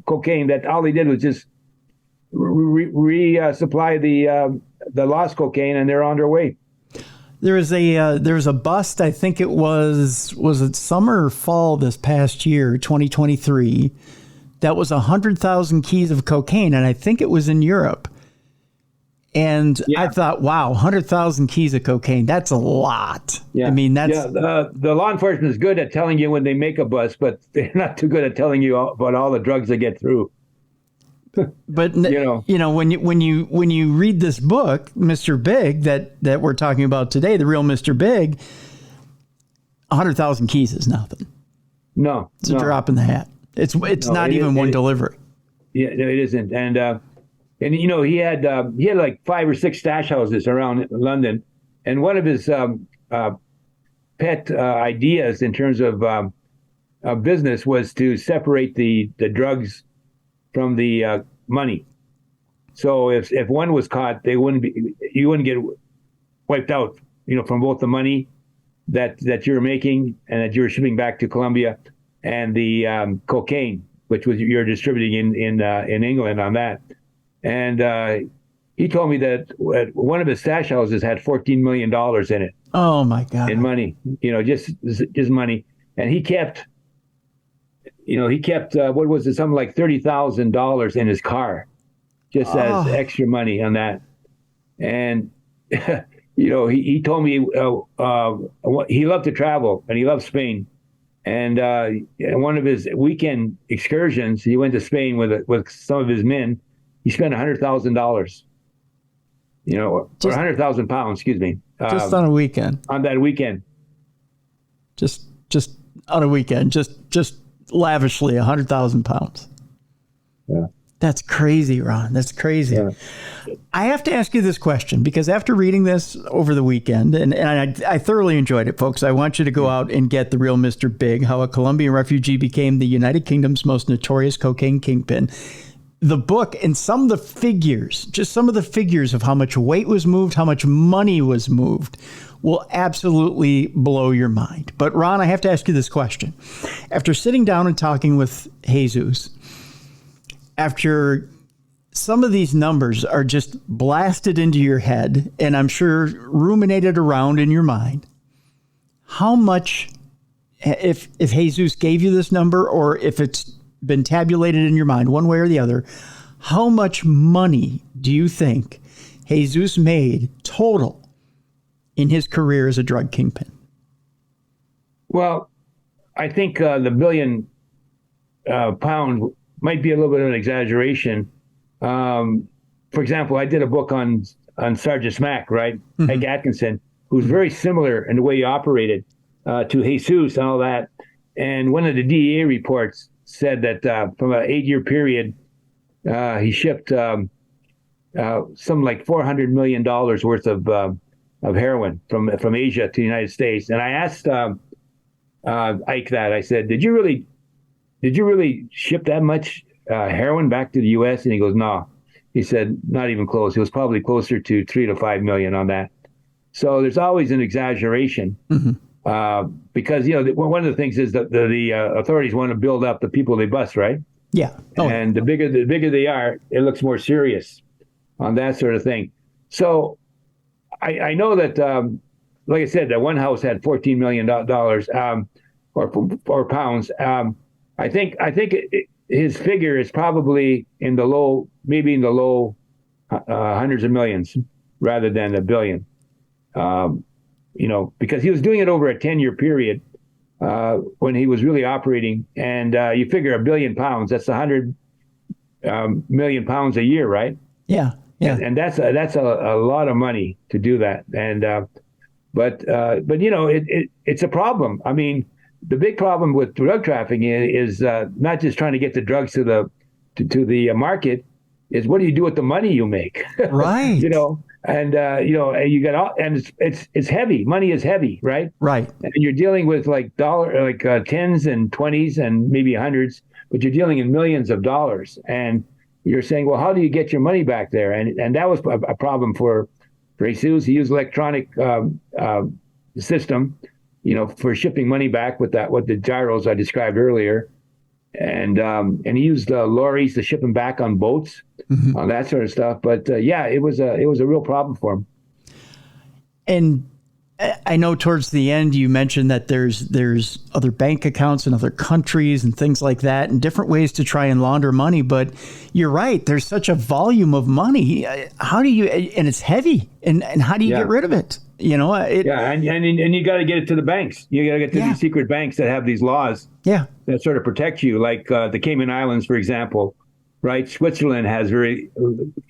cocaine that all they did was just resupply the lost cocaine, and they're on their way. There's a bust, I think it was it summer or fall this past year, 2023, that was 100,000 keys of cocaine, and I think it was in Europe. And I thought, wow, 100,000 keys of cocaine, that's a lot. Yeah. I mean, that's... Yeah, the law enforcement is good at telling you when they make a bust, but they're not too good at telling you about all the drugs they get through. But when you read this book, Mr. Big, that we're talking about today, the real Mr. Big, 100,000 keys is nothing. No, it's a drop in the hat. It's not even one delivery. Yeah, no, it isn't. And he had like 5 or 6 stash houses around London, and one of his pet ideas in terms of business was to separate the drugs from the money. So if one was caught, you wouldn't get wiped out, from both the money that you're making and that you're shipping back to Colombia, and the cocaine, which was you're distributing in England on that. And he told me that one of his stash houses had $14 million in it. Oh my God! In money, just money, and he kept what was it, something like $30,000 in his car, just as extra money on that. And he told me he loved to travel and he loved Spain. And one of his weekend excursions, he went to Spain with some of his men. He spent $100,000, or 100,000 pounds, excuse me. Just on a weekend. On that weekend. Just on a weekend. Just lavishly 100,000 pounds. Yeah. That's crazy, Ron. That's crazy. Yeah. I have to ask you this question because after reading this over the weekend, and I thoroughly enjoyed it, folks. I want you to go out and get The Real Mr. Big, How a Colombian Refugee Became the United Kingdom's Most Notorious Cocaine Kingpin. The book and some of the figures of how much weight was moved, how much money was moved, will absolutely blow your mind. But Ron, I have to ask you this question. After sitting down and talking with Jesus, after some of these numbers are just blasted into your head, and I'm sure ruminated around in your mind, how much, if Jesus gave you this number, or if it's been tabulated in your mind one way or the other, how much money do you think Jesus made total in his career as a drug kingpin? Well, I think the billion pound might be a little bit of an exaggeration. For example, I did a book on Sergeant Smack, right? Mm-hmm. Hank Atkinson, who's very similar in the way he operated to Jesus and all that. And one of the DEA reports said that from an 8-year period, he shipped something like $400 million worth of heroin from Asia to the United States. And I asked Ike that. I said, did you really ship that much heroin back to the U.S.? And he goes, no. He said, not even close. It was probably closer to 3 to 5 million on that. So there's always an exaggeration. Mm-hmm. Because one of the things is that the authorities want to build up the people they bust, right? Yeah. And the bigger they are, it looks more serious on that sort of thing. So I know that, like I said, that one house had $14 million or pounds. I think his figure is probably in the low hundreds of millions rather than a billion. Because he was doing it over a 10-year period when he was really operating. And you figure $1 billion pounds, that's 100 million pounds a year, right? Yeah. Yeah. And that's a lot of money to do that. And but it's a problem. I mean, the big problem with drug trafficking is not just trying to get the drugs to the market, is what do you do with the money you make? Right. And you got all, and it's heavy. Money is heavy, right? Right. And you're dealing with tens and 20s and maybe hundreds, but you're dealing in millions of dollars. And you're saying, well, how do you get your money back there? And that was a problem for Jesus. He used electronic system, for shipping money back with the gyros I described earlier. And he used lorries to ship them back on boats, mm-hmm. Mm-hmm. That sort of stuff. But it was a real problem for him. And I know towards the end you mentioned that there's other bank accounts in other countries and things like that, and different ways to try and launder money. But you're right. There's such a volume of money. How do you? And it's heavy. And how do you get rid of it? You know. And you got to get it to the banks. You got to get to these secret banks that have these laws. That sort of protect you, like the Cayman Islands, for example. Right. Switzerland has very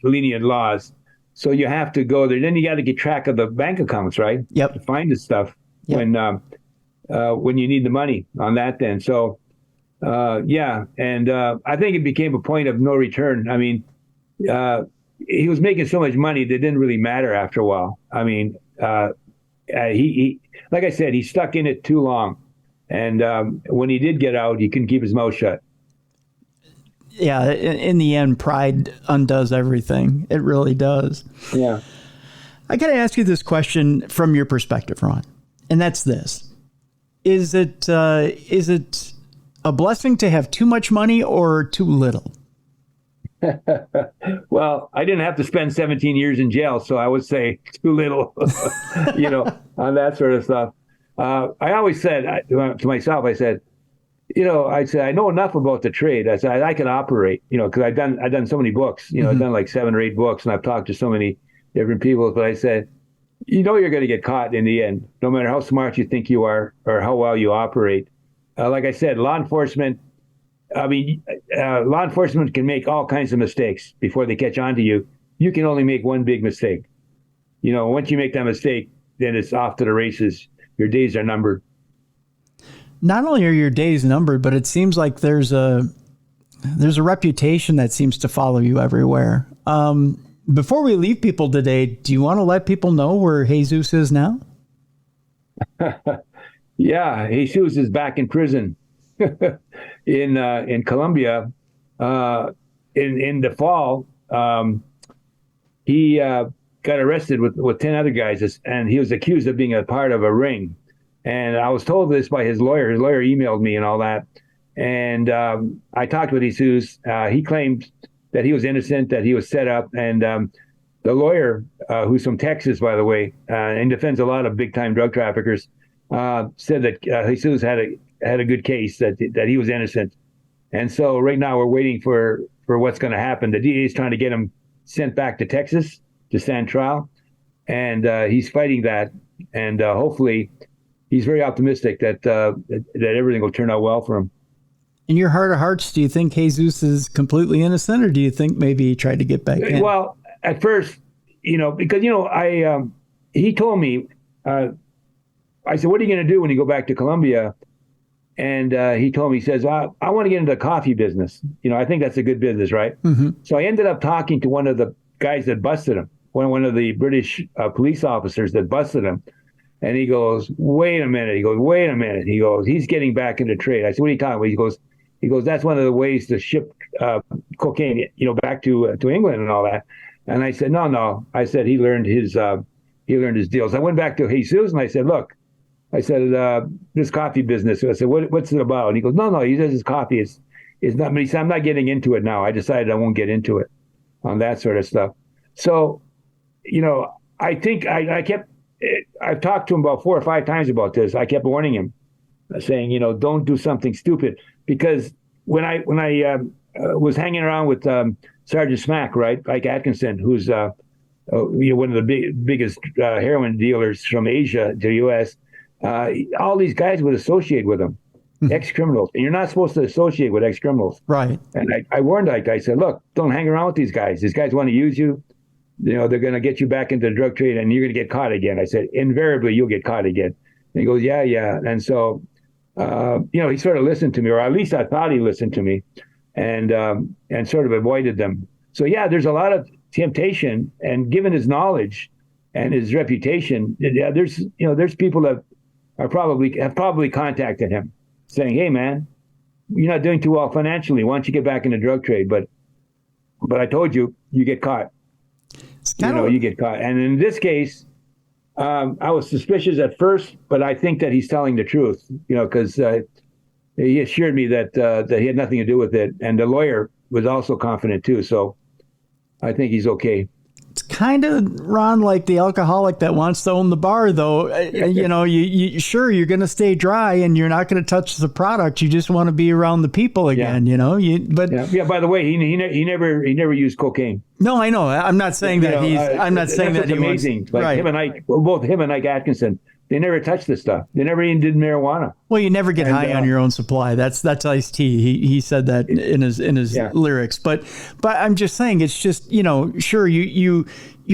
lenient laws. So you have to go there. Then you got to get track of the bank accounts, right? Yep. To find this stuff when you need the money on that. Then so and I think it became a point of no return. I mean, he was making so much money that it didn't really matter after a while. I mean, he like I said, he stuck in it too long, and when he did get out, he couldn't keep his mouth shut. Yeah, in the end, pride undoes everything. It really does. Yeah. I got to ask you this question from your perspective, Ron, and that's this: Is it a blessing to have too much money or too little? Well, I didn't have to spend 17 years in jail, so I would say too little. On that sort of stuff. I always said to myself, I said, I know enough about the trade. I said, I can operate, because I've done so many books, I've done like 7 or 8 books, and I've talked to so many different people. But I said, you're going to get caught in the end, no matter how smart you think you are or how well you operate. Like I said, law enforcement can make all kinds of mistakes before they catch on to you. You can only make one big mistake. Once you make that mistake, then it's off to the races. Your days are numbered. Not only are your days numbered, but it seems like there's a reputation that seems to follow you everywhere. Before we leave people today, do you want to let people know where Jesus is now? Yeah, Jesus is back in prison in Colombia. In the fall, he got arrested with 10 other guys, and he was accused of being a part of a ring. And I was told this by his lawyer. His lawyer emailed me and all that. And I talked with Jesus. He claimed that he was innocent, that he was set up. And the lawyer, who's from Texas, by the way, and defends a lot of big-time drug traffickers, said that Jesus had a good case, that he was innocent. And so right now we're waiting for what's going to happen. The DA is trying to get him sent back to Texas to stand trial. And he's fighting that. And hopefully he's very optimistic that everything will turn out well for him. In your heart of hearts, do you think Jesus is completely innocent, or do you think maybe he tried to get back in? Well, at first, because he told me, I said, "What are you going to do when you go back to Colombia?" And he told me, he says, "I want to get into the coffee business. I think that's a good business, right?" Mm-hmm. So I ended up talking to one of the guys that busted him, one of the British police officers that busted him. And he goes, wait a minute. He goes, he's getting back into trade. I said, what are you talking about? He goes, that's one of the ways to ship cocaine, back to England and all that. And I said, no. I said he learned his deals. I went back to Jesus and I said, look, this coffee business. I said, what's it about? And he goes, no. He says his coffee is not. But he said, I'm not getting into it now. I decided I won't get into it on that sort of stuff. So, I think I've talked to him about 4 or 5 times about this. I kept warning him, saying, don't do something stupid. Because when I was hanging around with Sergeant Smack, right, Ike Atkinson, who's one of the biggest heroin dealers from Asia to the U.S., all these guys would associate with him, ex-criminals. And you're not supposed to associate with ex-criminals. Right. And I warned Ike. I said, look, don't hang around with these guys. These guys want to use you. They're going to get you back into the drug trade and you're going to get caught again. I said, invariably, you'll get caught again. And he goes, yeah. And so, he sort of listened to me, or at least I thought he listened to me, and sort of avoided them. So, yeah, there's a lot of temptation. And given his knowledge and his reputation, there's people that have probably contacted him saying, hey, man, you're not doing too well financially. Why don't you get back in the drug trade? But I told you, you get caught. You get caught. And in this case, I was suspicious at first, but I think that he's telling the truth, because he assured me that he had nothing to do with it. And the lawyer was also confident, too. So I think he's okay. kind of, Ron, like the alcoholic that wants to own the bar, though. Sure, you're going to stay dry and you're not going to touch the product. You just want to be around the people again, Yeah. By the way, he never used cocaine. No, I know. I'm not saying that I'm not saying that he amazing. Was, like right. both him and Ike Atkinson. They never touched this stuff. They never even did marijuana. Well, you never get high on your own supply. That's Ice-T. He said that in his lyrics. But I'm just saying, it's just, sure, you're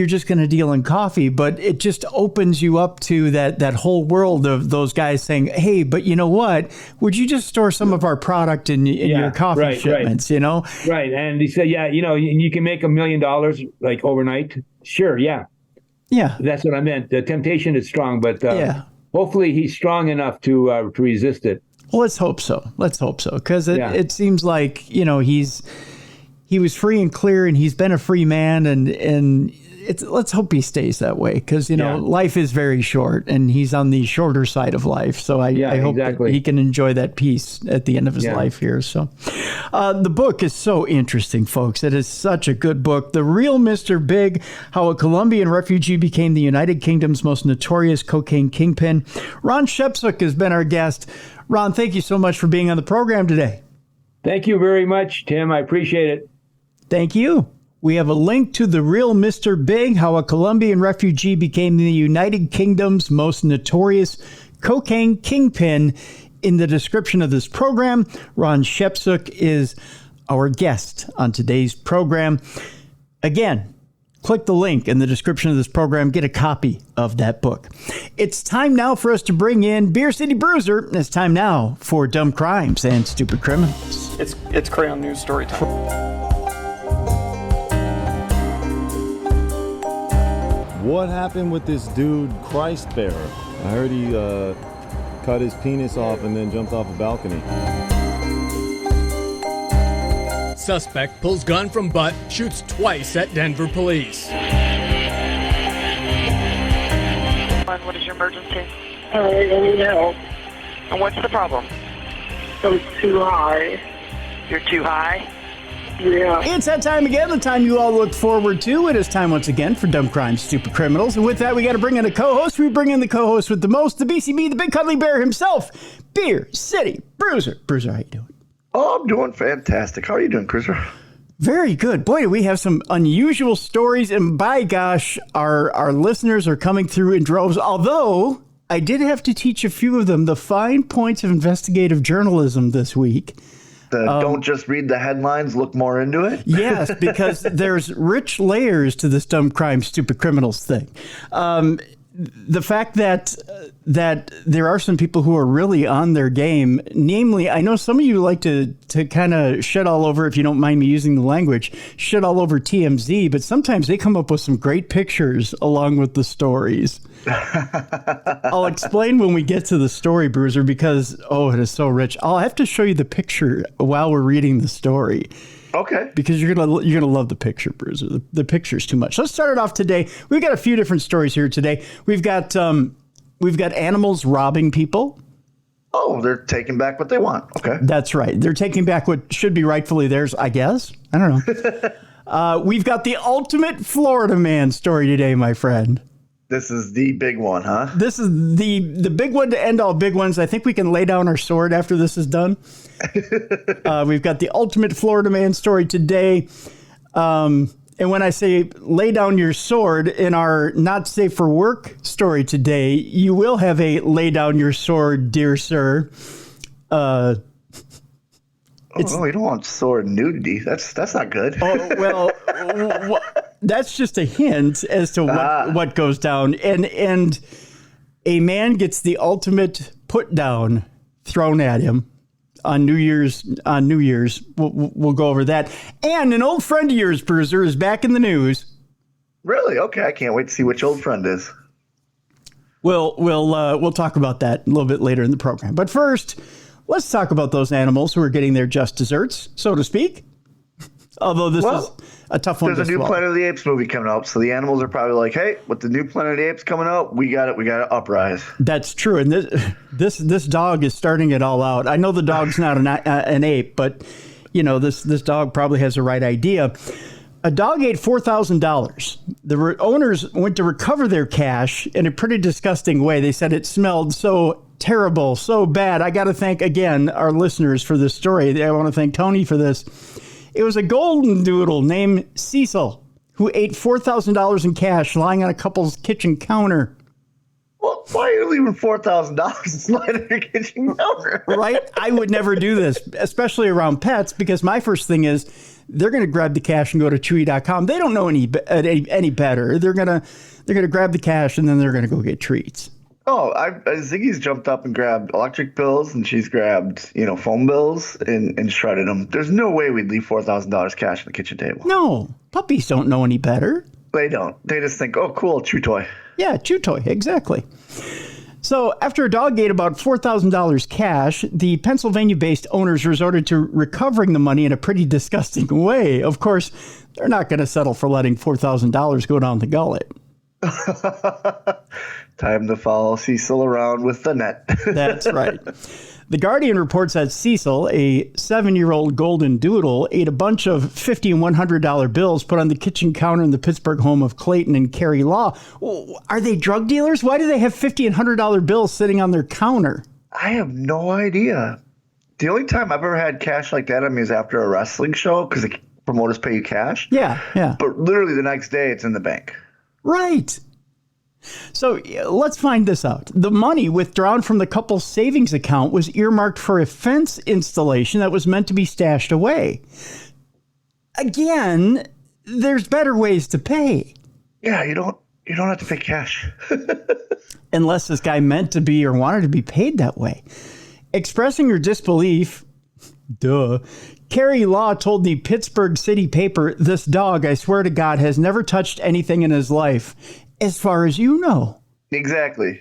just going to deal in coffee, but it just opens you up to that whole world of those guys saying, hey, but you know what? Would you just store some of our product in your coffee shipments? Right. And he said, you can make $1 million like overnight. Sure. Yeah. Yeah, that's what I meant. The temptation is strong, but hopefully he's strong enough to resist it. Well, let's hope so. Because it seems like he was free and clear, and he's been a free man, and let's hope he stays that way, because life is very short, and he's on the shorter side of life. So I hope that he can enjoy that peace at the end of his life here. So the book is so interesting, folks. It is such a good book. The Real Mr. Big: How a Colombian Refugee Became the United Kingdom's Most Notorious Cocaine Kingpin. Ron Chepesiuk has been our guest. Ron, thank you so much for being on the program today. Thank you very much, Tim. I appreciate it. Thank you. We have a link to The Real Mr. Big: How a Colombian Refugee Became the United Kingdom's Most Notorious Cocaine Kingpin in the description of this program. Ron Chepesiuk is our guest on today's program. Again, click the link in the description of this program. Get a copy of that book. It's time now for us to bring in Beer City Bruiser. It's time now for Dumb Crimes and Stupid Criminals. It's Crayon News story time. What happened with this dude, Christ Bearer? I heard he cut his penis off and then jumped off a balcony. Suspect pulls gun from butt, shoots twice at Denver police. What is your emergency? I need help. And what's the problem? I'm too high. You're too high? Yeah. It's that time again, the time you all look forward to. It is time once again for Dumb Crimes, Stupid Criminals. And with that, we got to bring in a co-host. We bring in the co-host with the most, the BCB, the big cuddly bear himself, Beer City Bruiser. Bruiser, how you doing? Oh, I'm doing fantastic. How are you doing, Cruiser? Very good. Boy, do we have some unusual stories. And by gosh, our listeners are coming through in droves. Although I did have to teach a few of them the fine points of investigative journalism this week. Don't just read the headlines, look more into it? Yes, because there's rich layers to this Dumb Crimes, Stupid Criminals thing. The fact that there are some people who are really on their game, namely, I know some of you like to kind of shit all over, if you don't mind me using the language, shit all over TMZ, but sometimes they come up with some great pictures along with the stories. I'll explain when we get to the story, Bruiser, because, it is so rich. I'll have to show you the picture while we're reading the story. Okay. Because you're gonna love the picture, Bruiser. The picture's too much. Let's start it off today. We've got a few different stories here today. We've got animals robbing people. Oh, they're taking back what they want. Okay. That's right. They're taking back what should be rightfully theirs, I guess. I don't know. We've got the ultimate Florida man story today, my friend. This is the big one, huh? This is the big one to end all big ones. I think we can lay down our sword after this is done. We've got the ultimate Florida man story today. And when I say lay down your sword, in our not safe for work story today, you will have a lay down your sword, dear sir. You don't want sword nudity. That's not good. Oh, well, that's just a hint as to what goes down. And a man gets the ultimate put down thrown at him on New Year's. We'll go over that. And an old friend of yours, Bruiser, is back in the news. Really? Okay. I can't wait to see which old friend is. We'll talk about that a little bit later in the program. But first, let's talk about those animals who are getting their just desserts, so to speak. Although this is a tough one. There's a new Planet of the Apes movie coming out, so the animals are probably like, "Hey, with the new Planet of the Apes coming out, we got to uprise." That's true, and this dog is starting it all out. I know the dog's not an ape, but this dog probably has the right idea. A dog ate $4,000. The owners went to recover their cash in a pretty disgusting way. They said it smelled so terrible, so bad. I got to thank, again, our listeners for this story. I want to thank Tony for this. It was a golden doodle named Cecil who ate $4,000 in cash lying on a couple's kitchen counter. Well, why are you leaving $4,000 lying on your kitchen counter? Right? I would never do this, especially around pets, because my first thing is they're going to grab the cash and go to Chewy.com. They don't know any better. They're going to grab the cash and then they're going to go get treats. Oh, Ziggy's jumped up and grabbed electric bills, and she's grabbed, phone bills and shredded them. There's no way we'd leave $4,000 cash on the kitchen table. No, puppies don't know any better. They don't. They just think, oh, cool, chew toy. Yeah, chew toy, exactly. So after a dog ate about $4,000 cash, the Pennsylvania-based owners resorted to recovering the money in a pretty disgusting way. Of course, they're not going to settle for letting $4,000 go down the gullet. Time to follow Cecil around with the net. That's right. The Guardian reports that Cecil, a 7-year-old golden doodle, ate a bunch of $50 and $100 bills put on the kitchen counter in the Pittsburgh home of Clayton and Carrie Law. Are they drug dealers? Why do they have $50 and $100 bills sitting on their counter? I have no idea. The only time I've ever had cash like that on me is after a wrestling show because the promoters pay you cash. Yeah. But literally the next day it's in the bank. Right. So let's find this out. The money withdrawn from the couple's savings account was earmarked for a fence installation that was meant to be stashed away. Again, there's better ways to pay. Yeah, you don't have to pay cash. Unless this guy meant to be or wanted to be paid that way. Expressing her disbelief, Carrie Law told the Pittsburgh City paper, "This dog, I swear to God, has never touched anything in his life. As far as you know." Exactly.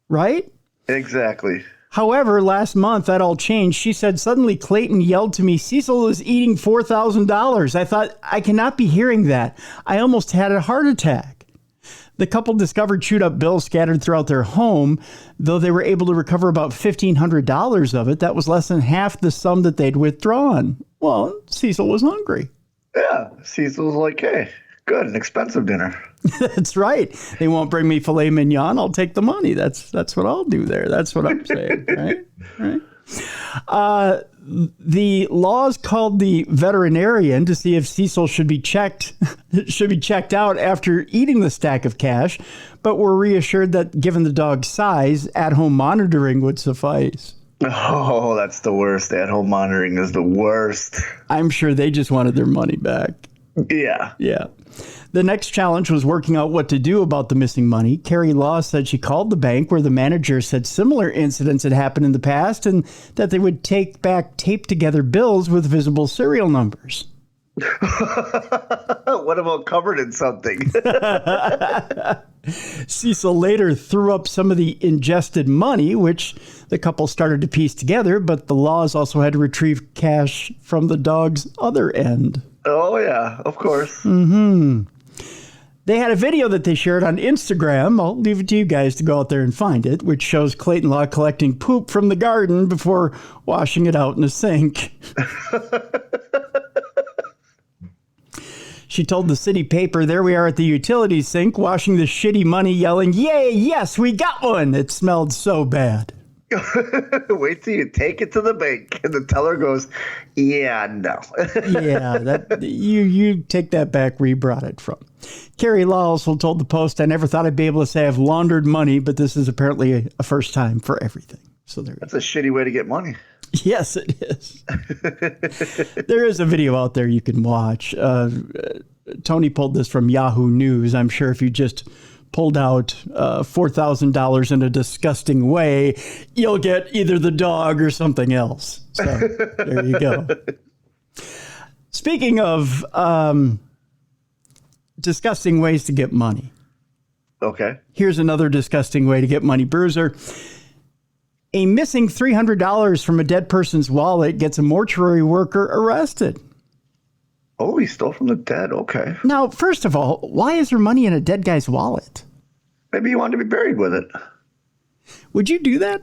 Right? Exactly. However, last month that all changed. She said suddenly Clayton yelled to me, "Cecil is eating $4,000. I thought, I cannot be hearing that. I almost had a heart attack." The couple discovered chewed up bills scattered throughout their home, though they were able to recover about $1,500 of it. That was less than half the sum that they'd withdrawn. Well, Cecil was hungry. Yeah, Cecil's like, hey, good, an expensive dinner. That's right. They won't bring me filet mignon. I'll take the money. That's what I'll do there. That's what I'm saying. Right? The Laws called the veterinarian to see if Cecil should be checked out after eating the stack of cash, but were reassured that given the dog's size, at-home monitoring would suffice. Oh, that's the worst. At-home monitoring is the worst. I'm sure they just wanted their money back. Yeah. The next challenge was working out what to do about the missing money. Carrie Law said she called the bank where the manager said similar incidents had happened in the past and that they would take back taped together bills with visible serial numbers. What about covered in something? Cecil later threw up some of the ingested money, which the couple started to piece together, but the Laws also had to retrieve cash from the dog's other end. Oh, yeah, of course. Mm-hmm. They had a video that they shared on Instagram. I'll leave it to you guys to go out there and find it, which shows Clayton Law collecting poop from the garden before washing it out in a sink. She told the city paper, "There we are at the utility sink, washing the shitty money, yelling, 'Yay, yes, we got one!' It smelled so bad." Wait till you take it to the bank and the teller goes, "Yeah, no." Yeah, that you take that back where you brought it from. Carrie Law also told the Post, "I never thought I'd be able to say I've laundered money, but this is apparently a first time for everything." So that's a shitty way to get money. Yes, it is. There is a video out there you can watch. Tony pulled this from Yahoo News. I'm sure if you just pulled out $4,000 in a disgusting way, you'll get either the dog or something else. So there you go. Speaking of disgusting ways to get money. Okay. Here's another disgusting way to get money, Bruiser. A missing $300 from a dead person's wallet gets a mortuary worker arrested. Oh, he stole from the dead. Okay. Now, first of all, why is there money in a dead guy's wallet? Maybe he wanted to be buried with it. Would you do that?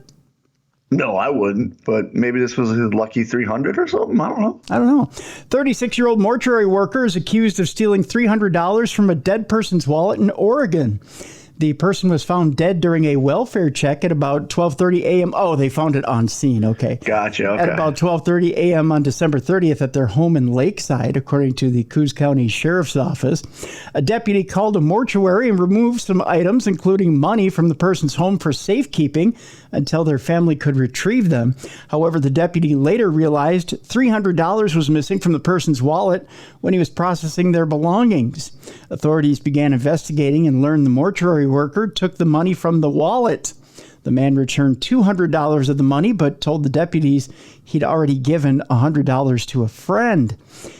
No, I wouldn't. But maybe this was his lucky 300 or something. I don't know. 36-year-old mortuary worker is accused of stealing $300 from a dead person's wallet in Oregon. The person was found dead during a welfare check at about 12:30 a.m. Oh, they found it on scene. Okay. Gotcha. Okay. At about 12:30 a.m. on December 30th at their home in Lakeside, according to the Coos County Sheriff's Office. A deputy called a mortuary and removed some items, including money from the person's home for safekeeping until their family could retrieve them. However, the deputy later realized $300 was missing from the person's wallet when he was processing their belongings. Authorities began investigating and learned the mortuary worker took the money from the wallet. The man returned $200 of the money, but told the deputies he'd already given $100 to a friend.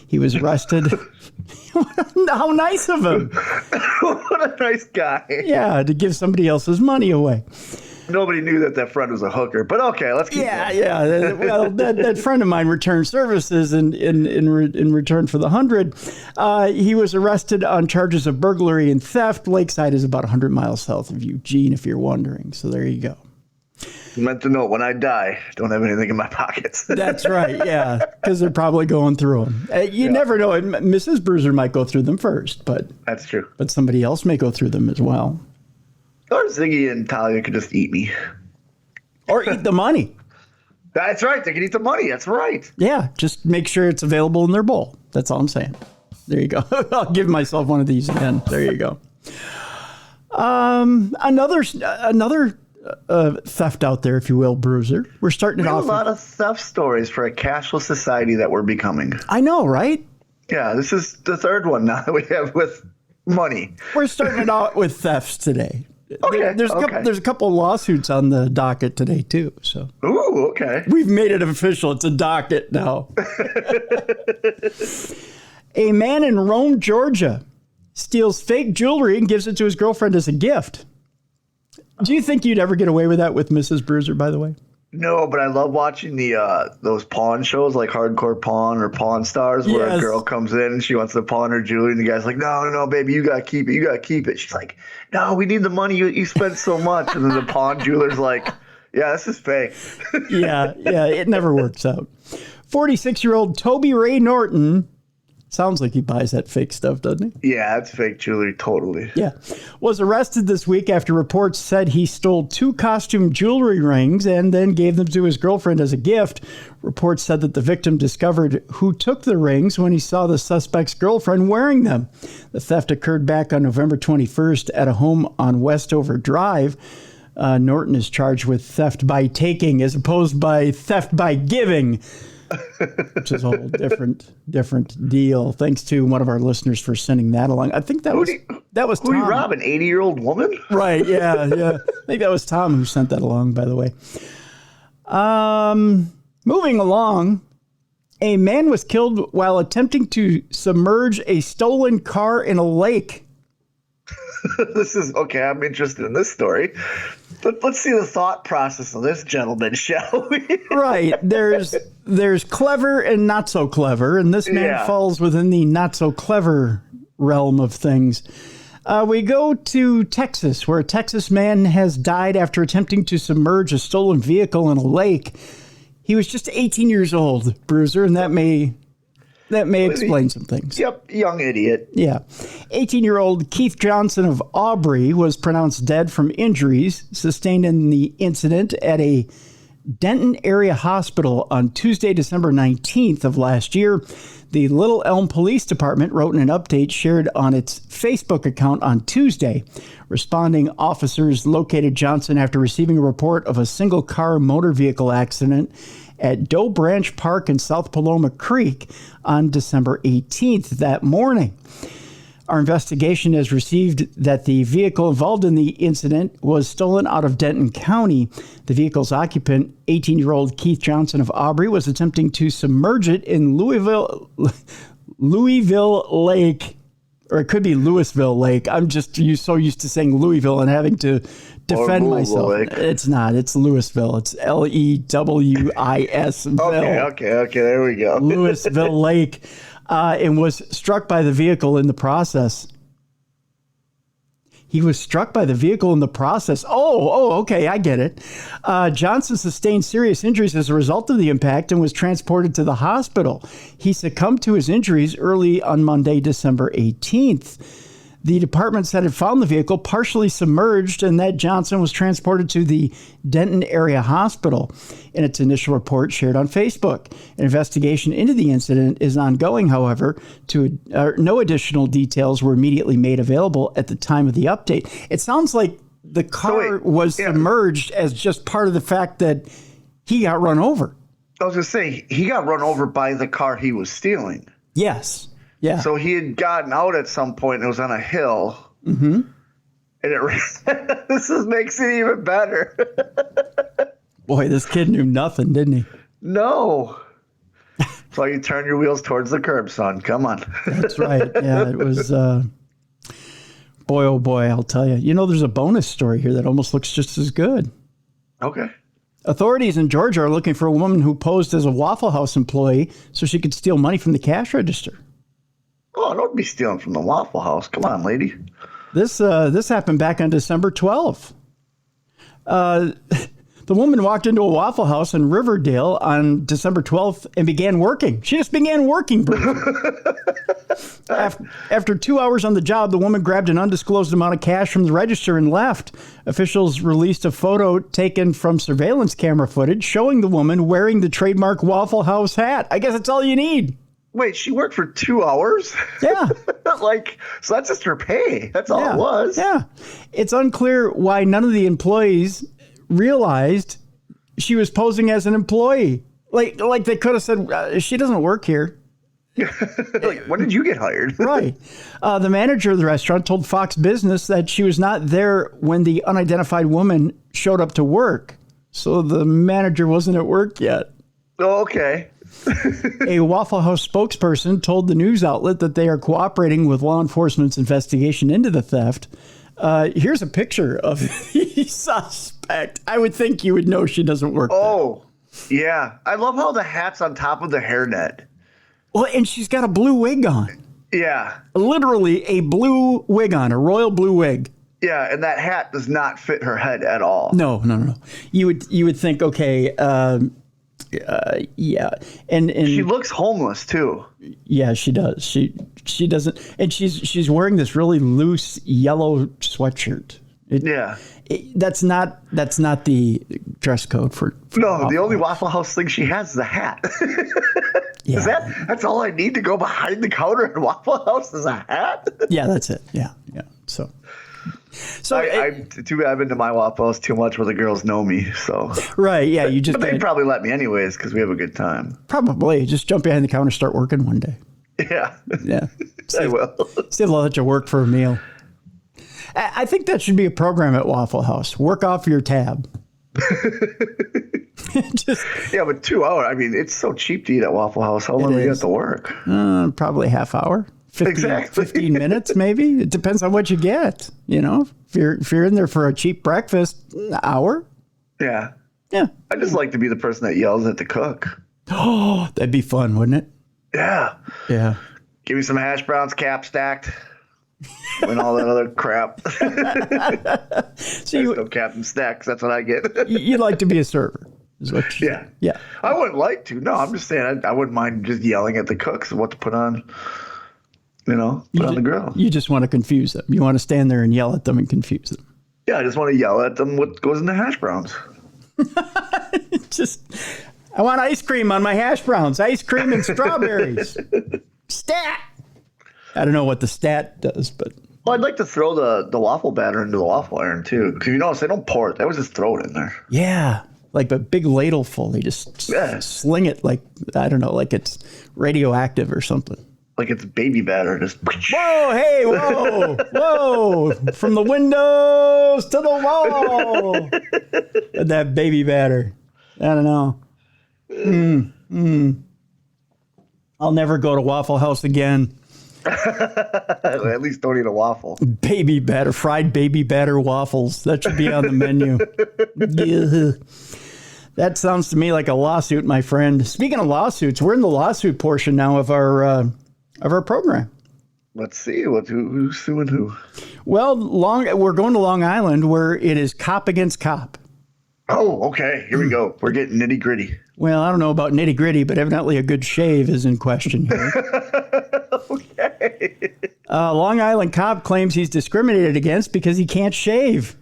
He was arrested. How nice of him. What a nice guy. Yeah, to give somebody else's money away. Nobody knew that friend was a hooker, but okay, let's keep going. Yeah. Well, that friend of mine returned services in return for the 100. He was arrested on charges of burglary and theft. Lakeside is about 100 miles south of Eugene, if you're wondering. So there you go. You meant to note, when I die, don't have anything in my pockets. That's right, yeah, because they're probably going through them. You never know. Mrs. Bruiser might go through them first, but that's true. But somebody else may go through them as well. Or Ziggy and Talia could just eat me. Or eat the money. That's right. They can eat the money. That's right. Yeah, just make sure it's available in their bowl. That's all I'm saying. There you go. I'll give myself one of these again. There you go. Another theft out there, if you will, Bruiser. We're starting it off. A lot of theft stories for a cashless society that we're becoming. I know, right? Yeah, this is the third one now that we have with money. We're starting it out with thefts today. Okay. There's a couple of lawsuits on the docket today, too. So. Ooh, okay. We've made it official. It's a docket now. A man in Rome, Georgia, steals fake jewelry and gives it to his girlfriend as a gift. Do you think you'd ever get away with that with Mrs. Bruiser, by the way? No, but I love watching those pawn shows like Hardcore Pawn or Pawn Stars where a girl comes in and she wants to pawn her jewelry and the guy's like, no, baby, you got to keep it. You got to keep it. She's like, no, we need the money. You spent so much. And then the pawn jeweler's like, yeah, this is fake. yeah, it never works out. 46-year-old Toby Ray Norton. Sounds like he buys that fake stuff, doesn't he? Yeah, it's fake jewelry, totally. Yeah. Was arrested this week after reports said he stole 2 costume jewelry rings and then gave them to his girlfriend as a gift. Reports said that the victim discovered who took the rings when he saw the suspect's girlfriend wearing them. The theft occurred back on November 21st at a home on Westover Drive. Norton is charged with theft by taking as opposed by theft by giving. Which is a whole different deal. Thanks to one of our listeners for sending that along. I think that was Tom. Who you rob, an 80-year-old woman? Right, yeah. I think that was Tom who sent that along, by the way. Moving along, a man was killed while attempting to submerge a stolen car in a lake. This is okay. I'm interested in this story. But let's see the thought process of this gentleman, shall we? Right. There's clever and not so clever, and this man falls within the not so clever realm of things. We go to Texas, where a Texas man has died after attempting to submerge a stolen vehicle in a lake. He was just 18 years old, Bruiser, and that may explain some things. Yep, young idiot. Yeah. 18-year-old Keith Johnson of Aubrey was pronounced dead from injuries sustained in the incident at a Denton area hospital on Tuesday, December 19th of last year. The Little Elm Police Department wrote in an update shared on its Facebook account on Tuesday. Responding officers located Johnson after receiving a report of a single-car motor vehicle accident at Doe Branch Park in South Paloma Creek on December 18th that morning. Our investigation has received that the vehicle involved in the incident was stolen out of Denton County. The vehicle's occupant, 18-year-old Keith Johnson of Aubrey, was attempting to submerge it in Louisville Lake, or it could be Louisville Lake. I'm just so used to saying Louisville and having to defend myself. Lake. It's not. It's Louisville. It's Lewis. Okay. There we go. Louisville Lake. And was struck by the vehicle in the process. He was struck by the vehicle in the process. Okay, I get it. Johnson sustained serious injuries as a result of the impact and was transported to the hospital. He succumbed to his injuries early on Monday, December 18th. The department said it found the vehicle partially submerged and that Johnson was transported to the Denton Area Hospital. In its initial report shared on Facebook, an investigation into the incident is ongoing, however. No additional details were immediately made available at the time of the update. It sounds like the car was submerged as just part of the fact that he got run over. I was going to say, he got run over by the car he was stealing. Yes. Yeah. So he had gotten out at some point and it was on a hill. Mm-hmm. And this makes it even better. Boy, this kid knew nothing, didn't he? No. So you turn your wheels towards the curb, son. Come on. That's right. Yeah, it was, boy, oh boy, I'll tell you. You know, there's a bonus story here that almost looks just as good. Okay. Authorities in Georgia are looking for a woman who posed as a Waffle House employee so she could steal money from the cash register. Oh, don't be stealing from the Waffle House. Come on, lady. This happened back on December 12th. The woman walked into a Waffle House in Riverdale on December 12th and began working. She just began working. After 2 hours on the job, the woman grabbed an undisclosed amount of cash from the register and left. Officials released a photo taken from surveillance camera footage showing the woman wearing the trademark Waffle House hat. I guess that's all you need. Wait, she worked for 2 hours? Yeah. So that's just her pay. That's all it was. Yeah. It's unclear why none of the employees realized she was posing as an employee. Like they could have said, she doesn't work here. When did you get hired? Right. The manager of the restaurant told Fox Business that she was not there when the unidentified woman showed up to work. So the manager wasn't at work yet. Oh, okay. A Waffle House spokesperson told the news outlet that they are cooperating with law enforcement's investigation into the theft. Here's a picture of the suspect. I would think you would know she doesn't work there. Yeah. I love how the hat's on top of the hairnet. Well, and she's got a blue wig on. Yeah. Literally a blue wig on, a royal blue wig. Yeah, and that hat does not fit her head at all. No. You would think, okay, yeah, and she looks homeless too. Yeah, she does. She doesn't, and she's wearing this really loose yellow sweatshirt. That's not the dress code for the only Waffle House thing she has is a hat. Yeah. That's all I need to go behind the counter at Waffle House is a hat? Yeah, that's it. Yeah. So I've been to my Waffle House too much where the girls know me. So right, yeah, but they'd probably let me anyways because we have a good time. Probably just jump behind the counter, start working one day. Yeah. I will. Still let you work for a meal. I think that should be a program at Waffle House. Work off your tab. But 2 hours. I mean, it's so cheap to eat at Waffle House. How long do you have to work? Probably a half hour. 15 minutes, maybe. It depends on what you get. You know, if you're in there for a cheap breakfast, an hour. Yeah. Yeah. I just like to be the person that yells at the cook. Oh, that'd be fun, wouldn't it? Yeah. Yeah. Give me some hash browns, cap stacked, and all that other crap. So Captain Stacks. That's what I get. You'd like to be a server. Is what yeah. I wouldn't like to. No, I'm just saying I wouldn't mind just yelling at the cooks what to put on. On the grill. You just want to confuse them. You want to stand there and yell at them and confuse them. Yeah, I just want to yell at them what goes in the hash browns. I want ice cream on my hash browns. Ice cream and strawberries. Stat! I don't know what the stat does, but... Well, I'd like to throw the waffle batter into the waffle iron, too. Because you notice they don't pour it. They always just throw it in there. Yeah. Like a big ladle full. They just sling it like, I don't know, like it's radioactive or something. Like it's baby batter. Just whoa, hey, whoa. From the windows to the wall. That baby batter. I don't know. I'll never go to Waffle House again. At least don't eat a waffle. Baby batter, fried baby batter waffles. That should be on the menu. That sounds to me like a lawsuit, my friend. Speaking of lawsuits, we're in the lawsuit portion now of our program. Let's see who's suing who. Well, we're going to Long Island where it is cop against cop. Oh, okay. Here we go. We're getting nitty gritty. Well, I don't know about nitty gritty, but evidently a good shave is in question here. Okay. Long Island cop claims he's discriminated against because he can't shave.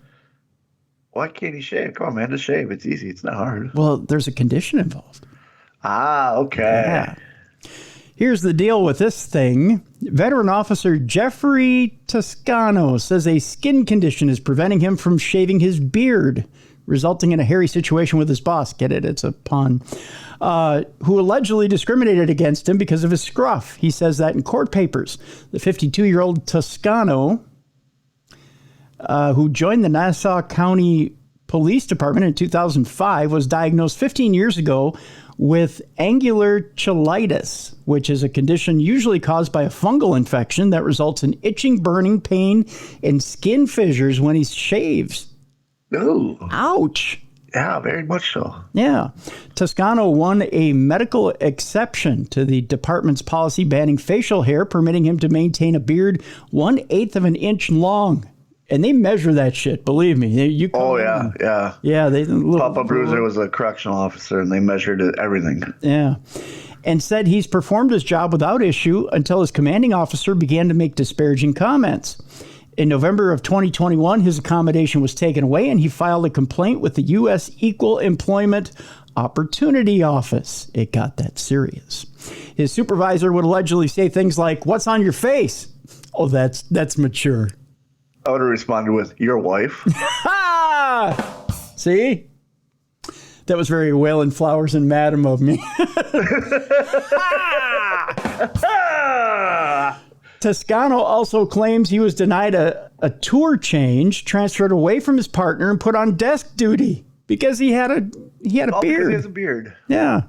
Why can't he shave? Come on, man. Just shave. It's easy. It's not hard. Well, there's a condition involved. Ah, okay. Yeah. Here's the deal with this thing. Veteran officer Jeffrey Toscano says a skin condition is preventing him from shaving his beard, resulting in a hairy situation with his boss. Get it? It's a pun. Who allegedly discriminated against him because of his scruff. He says that in court papers. The 52-year-old Toscano, who joined the Nassau County Police Department in 2005, was diagnosed 15 years ago with angular cheilitis, which is a condition usually caused by a fungal infection that results in itching, burning, pain, and skin fissures when he shaves. Ooh. Ouch. Yeah, very much so. Yeah. Toscano won a medical exception to the department's policy banning facial hair, permitting him to maintain a beard 1/8 of an inch long. And they measure that shit, believe me. Yeah. Yeah. Papa Bruiser was a correctional officer, and they measured everything. Yeah. And said he's performed his job without issue until his commanding officer began to make disparaging comments. In November of 2021, his accommodation was taken away, and he filed a complaint with the U.S. Equal Employment Opportunity Office. It got that serious. His supervisor would allegedly say things like, "What's on your face?" Oh, that's mature. I would have responded with, "Your wife." See? That was very Wayland Flowers and Madam of me. Toscano also claims he was denied a tour change, transferred away from his partner, and put on desk duty because he had a beard. Because he has a beard. Yeah.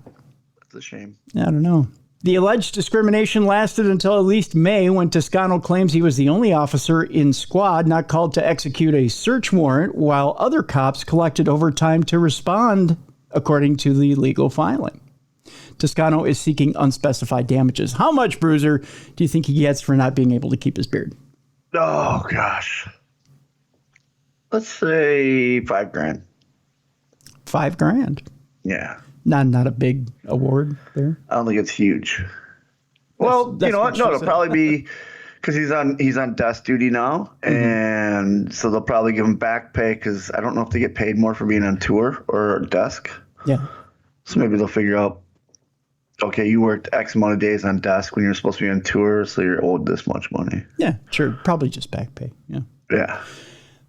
That's a shame. I don't know. The alleged discrimination lasted until at least May, when Toscano claims he was the only officer in squad not called to execute a search warrant, while other cops collected overtime to respond, according to the legal filing. Toscano is seeking unspecified damages. How much, Bruiser, do you think he gets for not being able to keep his beard? Oh, gosh. Let's say $5,000. $5,000? Yeah. Not a big award there. I don't think it's huge. Well, you know what? No, it'll probably be because he's on desk duty now, and so they'll probably give him back pay because I don't know if they get paid more for being on tour or desk. Yeah. So maybe they'll figure out, okay, you worked X amount of days on desk when you're supposed to be on tour, so you're owed this much money. Yeah, sure. Probably just back pay. Yeah. Yeah.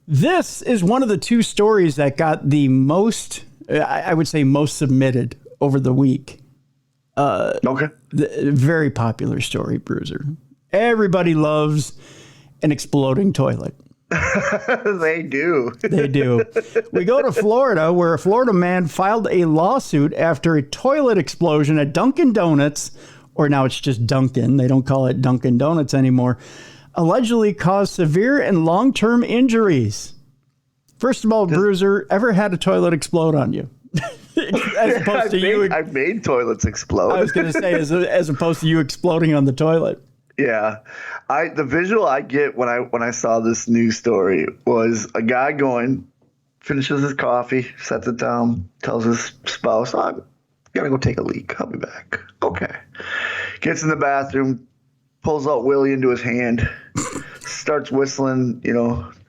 This is one of the two stories that got the most, I would say, most submitted over the week. Okay. Very popular story, Bruiser. Everybody loves an exploding toilet. They do. They do. We go to Florida, where a Florida man filed a lawsuit after a toilet explosion at Dunkin' Donuts, or now it's just Dunkin'. They don't call it Dunkin' Donuts anymore. Allegedly caused severe and long-term injuries. First of all, Bruiser, ever had a toilet explode on you? As opposed to I've made toilets explode. I was going to say, as opposed to you exploding on the toilet. Yeah. The visual I get when I saw this news story was a guy finishes his coffee, sets it down, tells his spouse, "I'm going to go take a leak. I'll be back." Okay. Gets in the bathroom, pulls out Willie into his hand, starts whistling,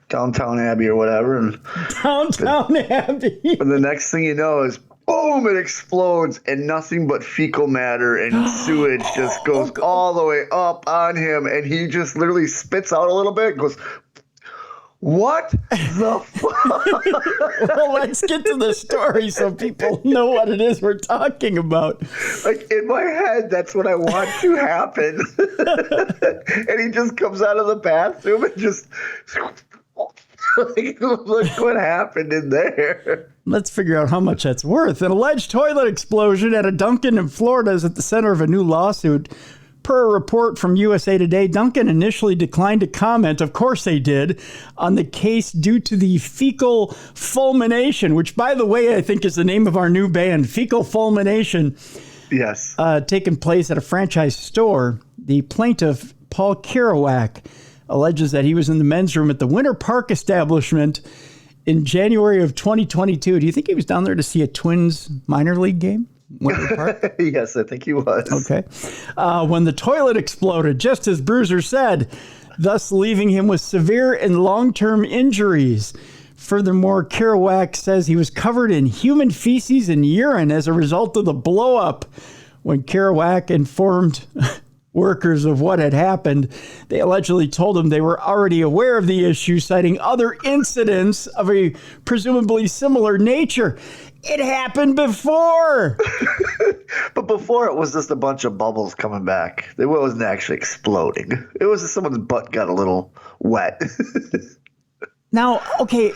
Downtown Abbey or whatever. And Downtown Abbey. And the next thing you know is, boom, it explodes, and nothing but fecal matter and sewage just goes all the way up on him, and he just literally spits out a little bit and goes, "What the fuck?" Well, let's get to the story so people know what it is we're talking about. Like, in my head, that's what I want to happen. And he just comes out of the bathroom and just... Look what happened in there. Let's figure out how much that's worth. An alleged toilet explosion at a Dunkin' in Florida is at the center of a new lawsuit. Per a report from USA Today, Dunkin' initially declined to comment, of course they did, on the case due to the fecal fulmination, which, by the way, I think is the name of our new band, Fecal Fulmination. Yes. Taking place at a franchise store. The plaintiff, Paul Kerouac, alleges that he was in the men's room at the Winter Park establishment in January of 2022. Do you think he was down there to see a Twins minor league game? Winter Park? Yes, I think he was. Okay. When the toilet exploded, just as Bruiser said, thus leaving him with severe and long-term injuries. Furthermore, Kerouac says he was covered in human feces and urine as a result of the blow-up. When Kerouac informed workers of what had happened, they allegedly told him they were already aware of the issue, citing other incidents of a presumably similar nature. It happened before. But before, it was just a bunch of bubbles coming back. It wasn't actually exploding. It was just someone's butt got a little wet. Now, okay,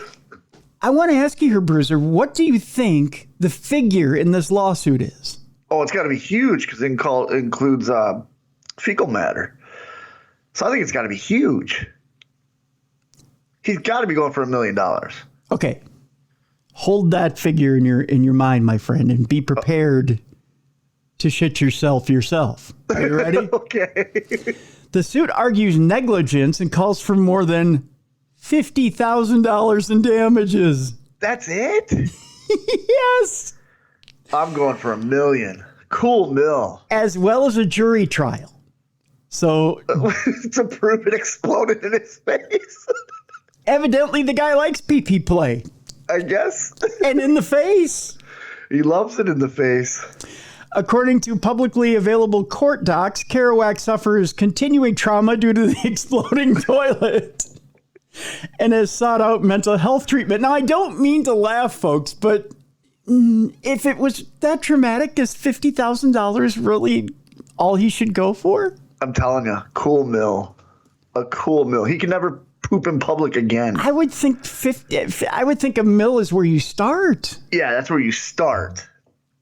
I want to ask you here, Bruiser, what do you think the figure in this lawsuit is? Oh, it's got to be huge because it includes fecal matter. So I think it's got to be huge. He's got to be going for $1 million. Okay. Hold that figure in your mind, my friend, and be prepared to shit yourself. Are you ready? Okay. The suit argues negligence and calls for more than $50,000 in damages. That's it? Yes. I'm going for $1 million. Cool mill. As well as a jury trial. So to prove it exploded in his face. Evidently the guy likes pee-pee play. I guess. And in the face. He loves it in the face. According to publicly available court docs, Kerouac suffers continuing trauma due to the exploding toilet and has sought out mental health treatment. Now, I don't mean to laugh, folks, but if it was that traumatic, is $50,000 really all he should go for? I'm telling you, cool mill. A cool mill. He can never poop in public again. I would think $1 million is where you start. Yeah, that's where you start.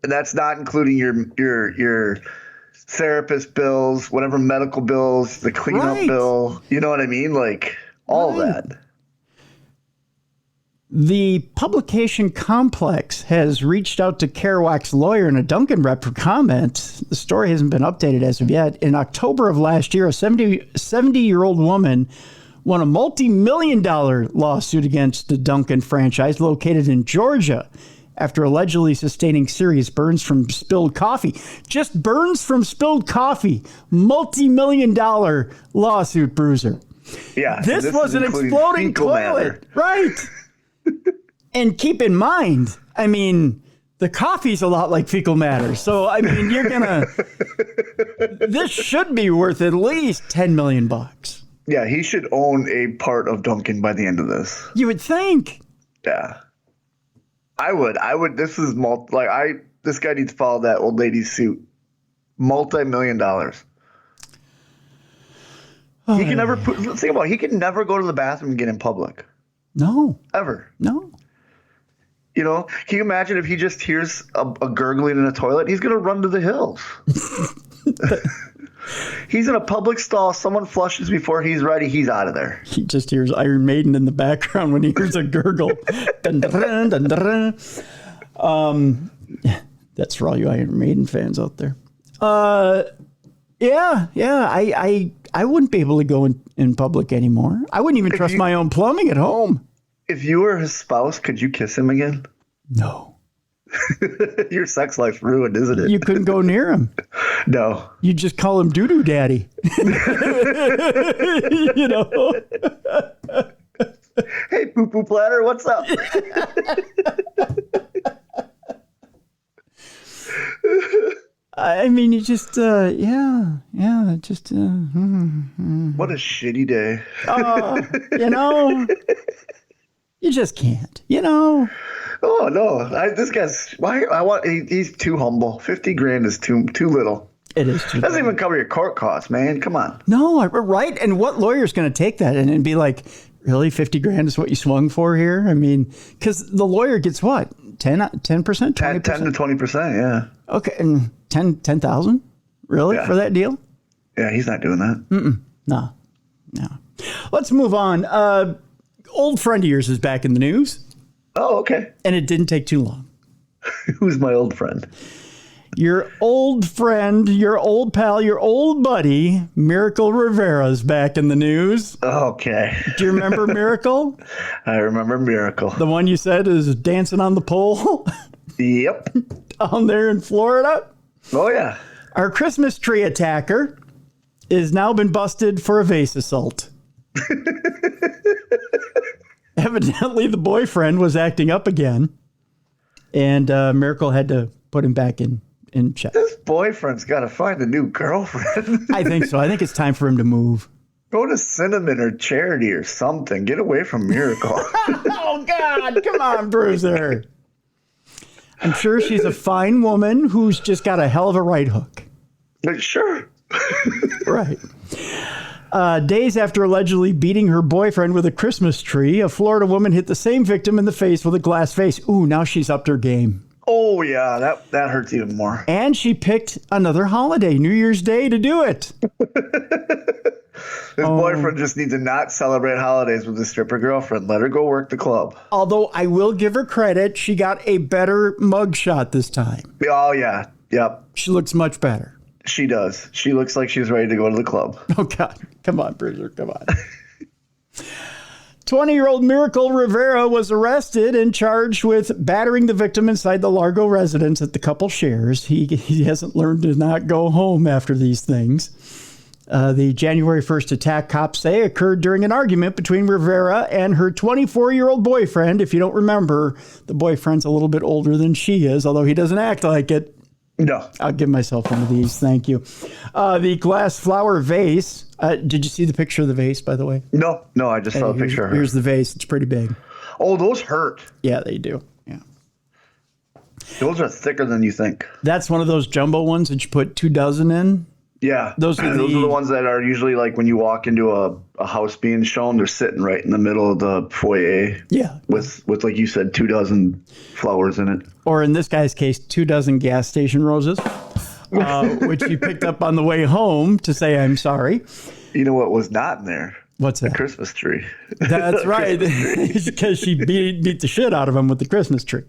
And that's not including your therapist bills, whatever medical bills, the cleanup bill. You know what I mean? Like all that. The publication Complex has reached out to Kerouac's lawyer and a Dunkin' rep for comment. The story hasn't been updated as of yet. In October of last year, a 70-year-old woman won a multi-million-dollar lawsuit against the Dunkin' franchise located in Georgia after allegedly sustaining serious burns from spilled coffee. Just burns from spilled coffee. Multi-million-dollar lawsuit, Bruiser. Yeah. This was an exploding toilet. Right. And keep in mind, I mean, the coffee's a lot like fecal matter. So, I mean, this should be worth at least $10 million. Yeah, he should own a part of Dunkin' by the end of this. You would think. Yeah. I would. This is this guy needs to follow that old lady's suit. Multi-million-dollars. Oh, he can never think about it. He can never go to the bathroom again in public. No. Ever. No. You know, can you imagine if he just hears a gurgling in a toilet? He's going to run to the hills. He's in a public stall. Someone flushes before he's ready. He's out of there. He just hears Iron Maiden in the background when he hears a gurgle. Dun, dun, dun, dun, dun. That's for all you Iron Maiden fans out there. Yeah. I wouldn't be able to go in public anymore. I wouldn't even trust my own plumbing at home. If you were his spouse, could you kiss him again? No. Your sex life's ruined, isn't it? You couldn't go near him. No. You just call him doo-doo daddy. You know? Hey, poo-poo platter, what's up? I mean, you just, just... What a shitty day. You know, you just can't, you know. Oh, no. This guy's... he's too humble. $50,000 is too little. It is too Doesn't even cover your court costs, man. Come on. No, right? And what lawyer's going to take that and be like, really, $50,000 is what you swung for here? I mean, because the lawyer gets what? 10%? 20%? 10 to 20%, yeah. Okay, and 10,000? Really? Yeah. For that deal? Yeah, he's not doing that. No. Let's move on. Old friend of yours is back in the news. Oh, okay. And it didn't take too long. Who's my old friend? Your old friend, your old pal, your old buddy, Miracle Rivera's back in the news. Okay. Do you remember Miracle? I remember Miracle. The one you said is dancing on the pole? Yep. Down there in Florida? Oh, yeah. Our Christmas tree attacker has now been busted for a vase assault. Evidently, the boyfriend was acting up again, and Miracle had to put him back in check. This boyfriend's got to find a new girlfriend. I think so. I think it's time for him to move. Go to Cinnamon or Charity or something. Get away from Miracle. Oh, God. Come on, Bruiser. I'm sure she's a fine woman who's just got a hell of a right hook. Sure. Right. Days after allegedly beating her boyfriend with a Christmas tree, a Florida woman hit the same victim in the face with a glass vase. Ooh, now she's upped her game. Oh, yeah. That hurts even more. And she picked another holiday, New Year's Day, to do it. His boyfriend just needs to not celebrate holidays with his stripper girlfriend. Let her go work the club. Although I will give her credit, she got a better mugshot this time. Oh, yeah. Yep. She looks much better. She does. She looks like she's ready to go to the club. Oh, God. Come on, Bruiser. Come on. 20-year-old Miracle Rivera was arrested and charged with battering the victim inside the Largo residence that the couple shares. He hasn't learned to not go home after these things. The January 1st attack, cops say, occurred during an argument between Rivera and her 24-year-old boyfriend. If you don't remember, the boyfriend's a little bit older than she is, although he doesn't act like it. No. I'll give myself one of these. Thank you. The glass flower vase. Did you see the picture of the vase, by the way? No, I just saw a picture of her. Here's the vase. It's pretty big. Oh, those hurt. Yeah, they do. Yeah. Those are thicker than you think. That's one of those jumbo ones that you put 24 in. Yeah. Those are the ones that are usually like when you walk into a house being shown, they're sitting right in the middle of the foyer. Yeah. With like you said, 24 flowers in it. Or in this guy's case, 24 gas station roses, which he picked up on the way home to say, I'm sorry. You know what was not in there? What's that? A Christmas tree. That's right. Because she beat the shit out of him with the Christmas tree.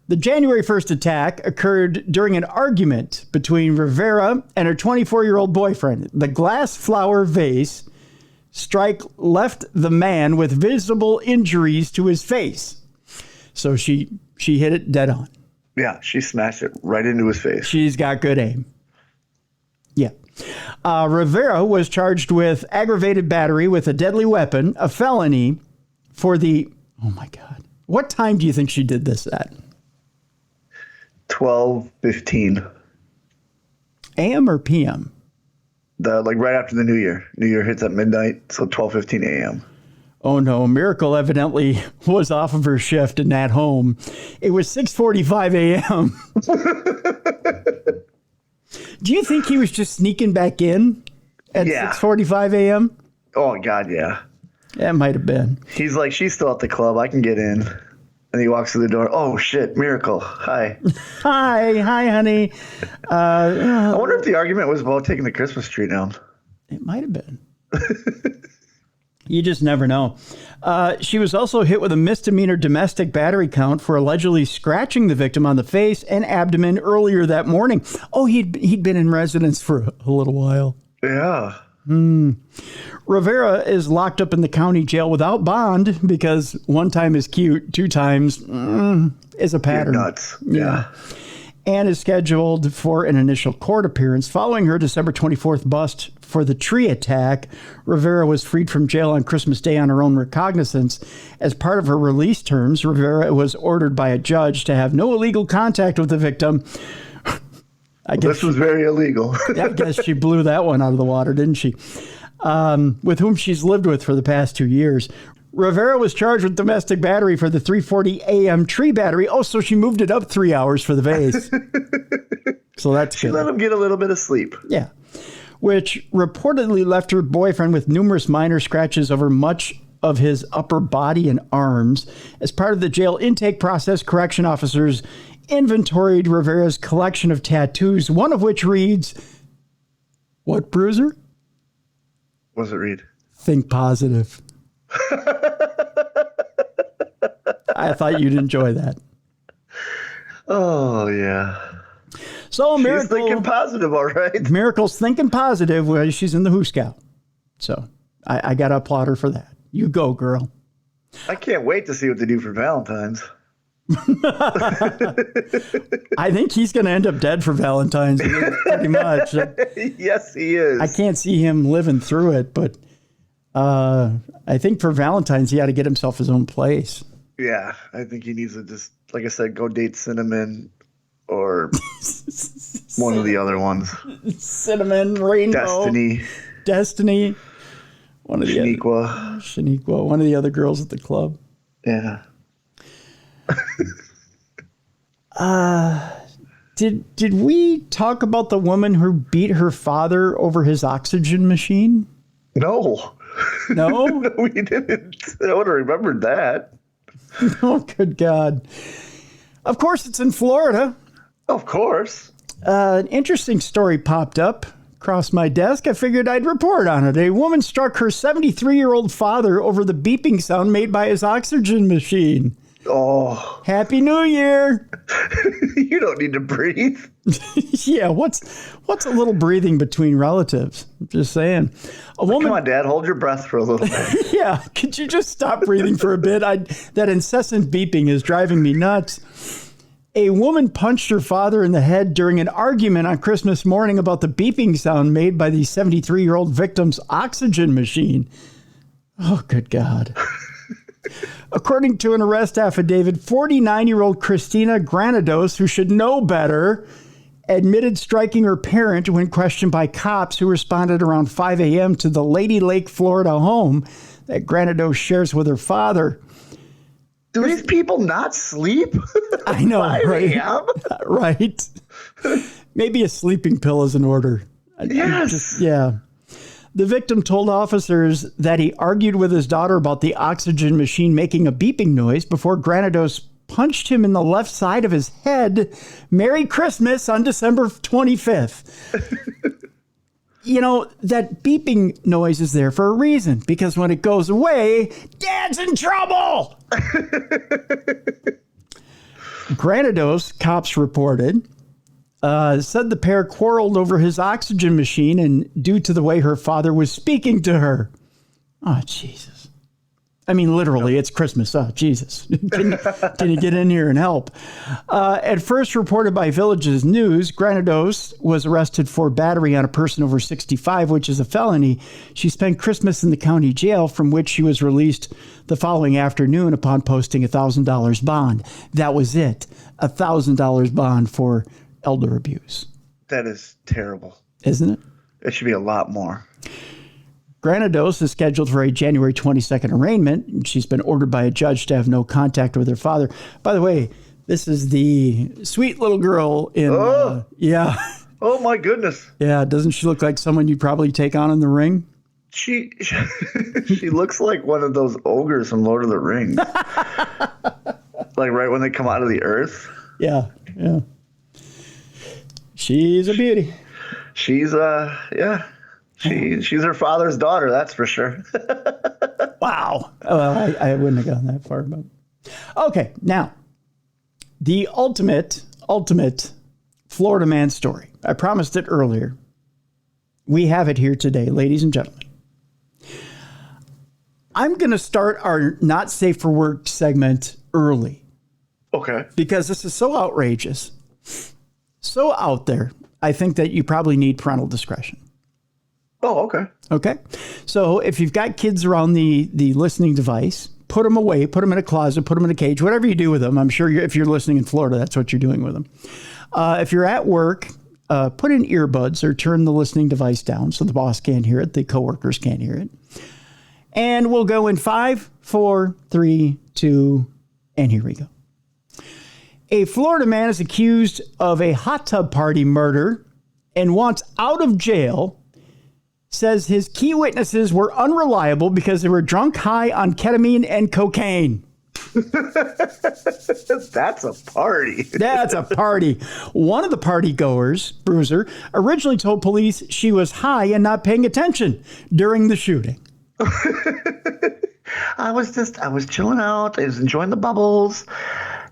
The January 1st attack occurred during an argument between Rivera and her 24-year-old boyfriend. The glass flower vase strike left the man with visible injuries to his face. So she hit it dead on. Yeah, she smashed it right into his face. She's got good aim. Yeah. Rivera was charged with aggravated battery with a deadly weapon, a felony for the... Oh, my God. What time do you think she did this at? 12:15 a.m. or p.m.? Like right after the New Year. New Year hits at midnight, so 12:15 a.m. Oh no, Miracle evidently was off of her shift and at home. It was 6:45 a.m. Do you think he was just sneaking back in at 6:45 a.m.? Oh God, yeah. That might have been. He's like, she's still at the club. I can get in. And he walks through the door. Oh, shit. Miracle. Hi. Hi, honey. I wonder if the argument was about taking the Christmas tree down. It might have been. You just never know. She was also hit with a misdemeanor domestic battery count for allegedly scratching the victim on the face and abdomen earlier that morning. Oh, he'd been in residence for a little while. Yeah. Rivera is locked up in the county jail without bond because one time is cute, two times is a pattern. You're nuts. Yeah. And is scheduled for an initial court appearance. Following her December 24th bust for the tree attack, Rivera was freed from jail on Christmas Day on her own recognizance. As part of her release terms, Rivera was ordered by a judge to have no illegal contact with the victim. I guess this was very illegal. I guess she blew that one out of the water, didn't she? With whom she's lived with for the past 2 years. Rivera was charged with domestic battery for the 3:40 a.m. tree battery. Oh, so she moved it up 3 hours for the vase. So that's she good. let him get a little bit of sleep. Yeah. Which reportedly left her boyfriend with numerous minor scratches over much of his upper body and arms. As part of the jail intake process, correction officers inventoried Rivera's collection of tattoos, one of which reads, what, Bruiser? What does it read? Think positive. I thought you'd enjoy that. Oh, yeah. So She's Miracle, thinking positive, all right. Miracle's thinking positive when she's in the Who Scout. So I got to applaud her for that. You go, girl. I can't wait to see what they do for Valentine's. I think he's going to end up dead for Valentine's pretty much. Yes, he is. I can't see him living through it, but I think for Valentine's, he had to get himself his own place. Yeah, I think he needs to just, like I said, go date Cinnamon or one of the other ones. Cinnamon, Rainbow. Destiny. One of the Shaniqua, one of the other girls at the club. Yeah. Did we talk about the woman who beat her father over his oxygen machine? No. No? No, we didn't. I would have remembered that. Oh, good God. Of course, it's in Florida. Of course. An interesting story popped up across my desk. I figured I'd report on it. A woman struck her 73-year-old father over the beeping sound made by his oxygen machine. Oh. Happy New Year. You don't need to breathe. Yeah, what's a little breathing between relatives? I'm just saying. A woman, come on, Dad, hold your breath for a little bit. Yeah, could you just stop breathing for a bit? That incessant beeping is driving me nuts. A woman punched her father in the head during an argument on Christmas morning about the beeping sound made by the 73-year-old victim's oxygen machine. Oh, good God. According to an arrest affidavit, 49-year-old Christina Granados, who should know better, admitted striking her parent when questioned by cops who responded around 5 a.m. to the Lady Lake, Florida home that Granados shares with her father. Do these people not sleep? I know, 5 right? a.m.? Right. Maybe a sleeping pill is in order. Yes. Yeah. The victim told officers that he argued with his daughter about the oxygen machine making a beeping noise before Granados punched him in the left side of his head. Merry Christmas on December 25th. You know, that beeping noise is there for a reason, because when it goes away, Dad's in trouble. Granados, cops reported, said the pair quarreled over his oxygen machine and due to the way her father was speaking to her. Oh, Jesus. I mean, literally, it's Christmas. Oh, Jesus. Can you get in here and help? At first reported by Villages News, Granados was arrested for battery on a person over 65, which is a felony. She spent Christmas in the county jail, from which she was released the following afternoon upon posting a $1,000 bond. That was it. A $1,000 bond for elder abuse. That is terrible. Isn't it? It should be a lot more. Granados is scheduled for a January 22nd arraignment. She's been ordered by a judge to have no contact with her father. By the way, this is the sweet little girl in... yeah. Oh, my goodness. Yeah, doesn't she look like someone you'd probably take on in the ring? She looks like one of those ogres from Lord of the Rings. Like right when they come out of the earth. Yeah, yeah. She's a beauty. She's yeah. She's her father's daughter, that's for sure. Wow. Well, I wouldn't have gone that far, but okay. Now, the ultimate Florida man story. I promised it earlier. We have it here today, ladies and gentlemen. I'm going to start our not safe for work segment early. Okay. Because this is so outrageous, so out there. I think that you probably need parental discretion. Oh, okay. Okay. So if you've got kids around the listening device, put them away, put them in a closet, put them in a cage, whatever you do with them. I'm sure if you're listening in Florida, that's what you're doing with them. If you're at work, put in earbuds or turn the listening device down so the boss can't hear it, the coworkers can't hear it. And we'll go in 5, 4, 3, 2, and here we go. A Florida man is accused of a hot tub party murder and wants out of jail. Says his key witnesses were unreliable because they were drunk, high on ketamine and cocaine. That's a party. That's a party. One of the party goers, Bruiser, originally told police she was high and not paying attention during the shooting. I was chilling out. I was enjoying the bubbles.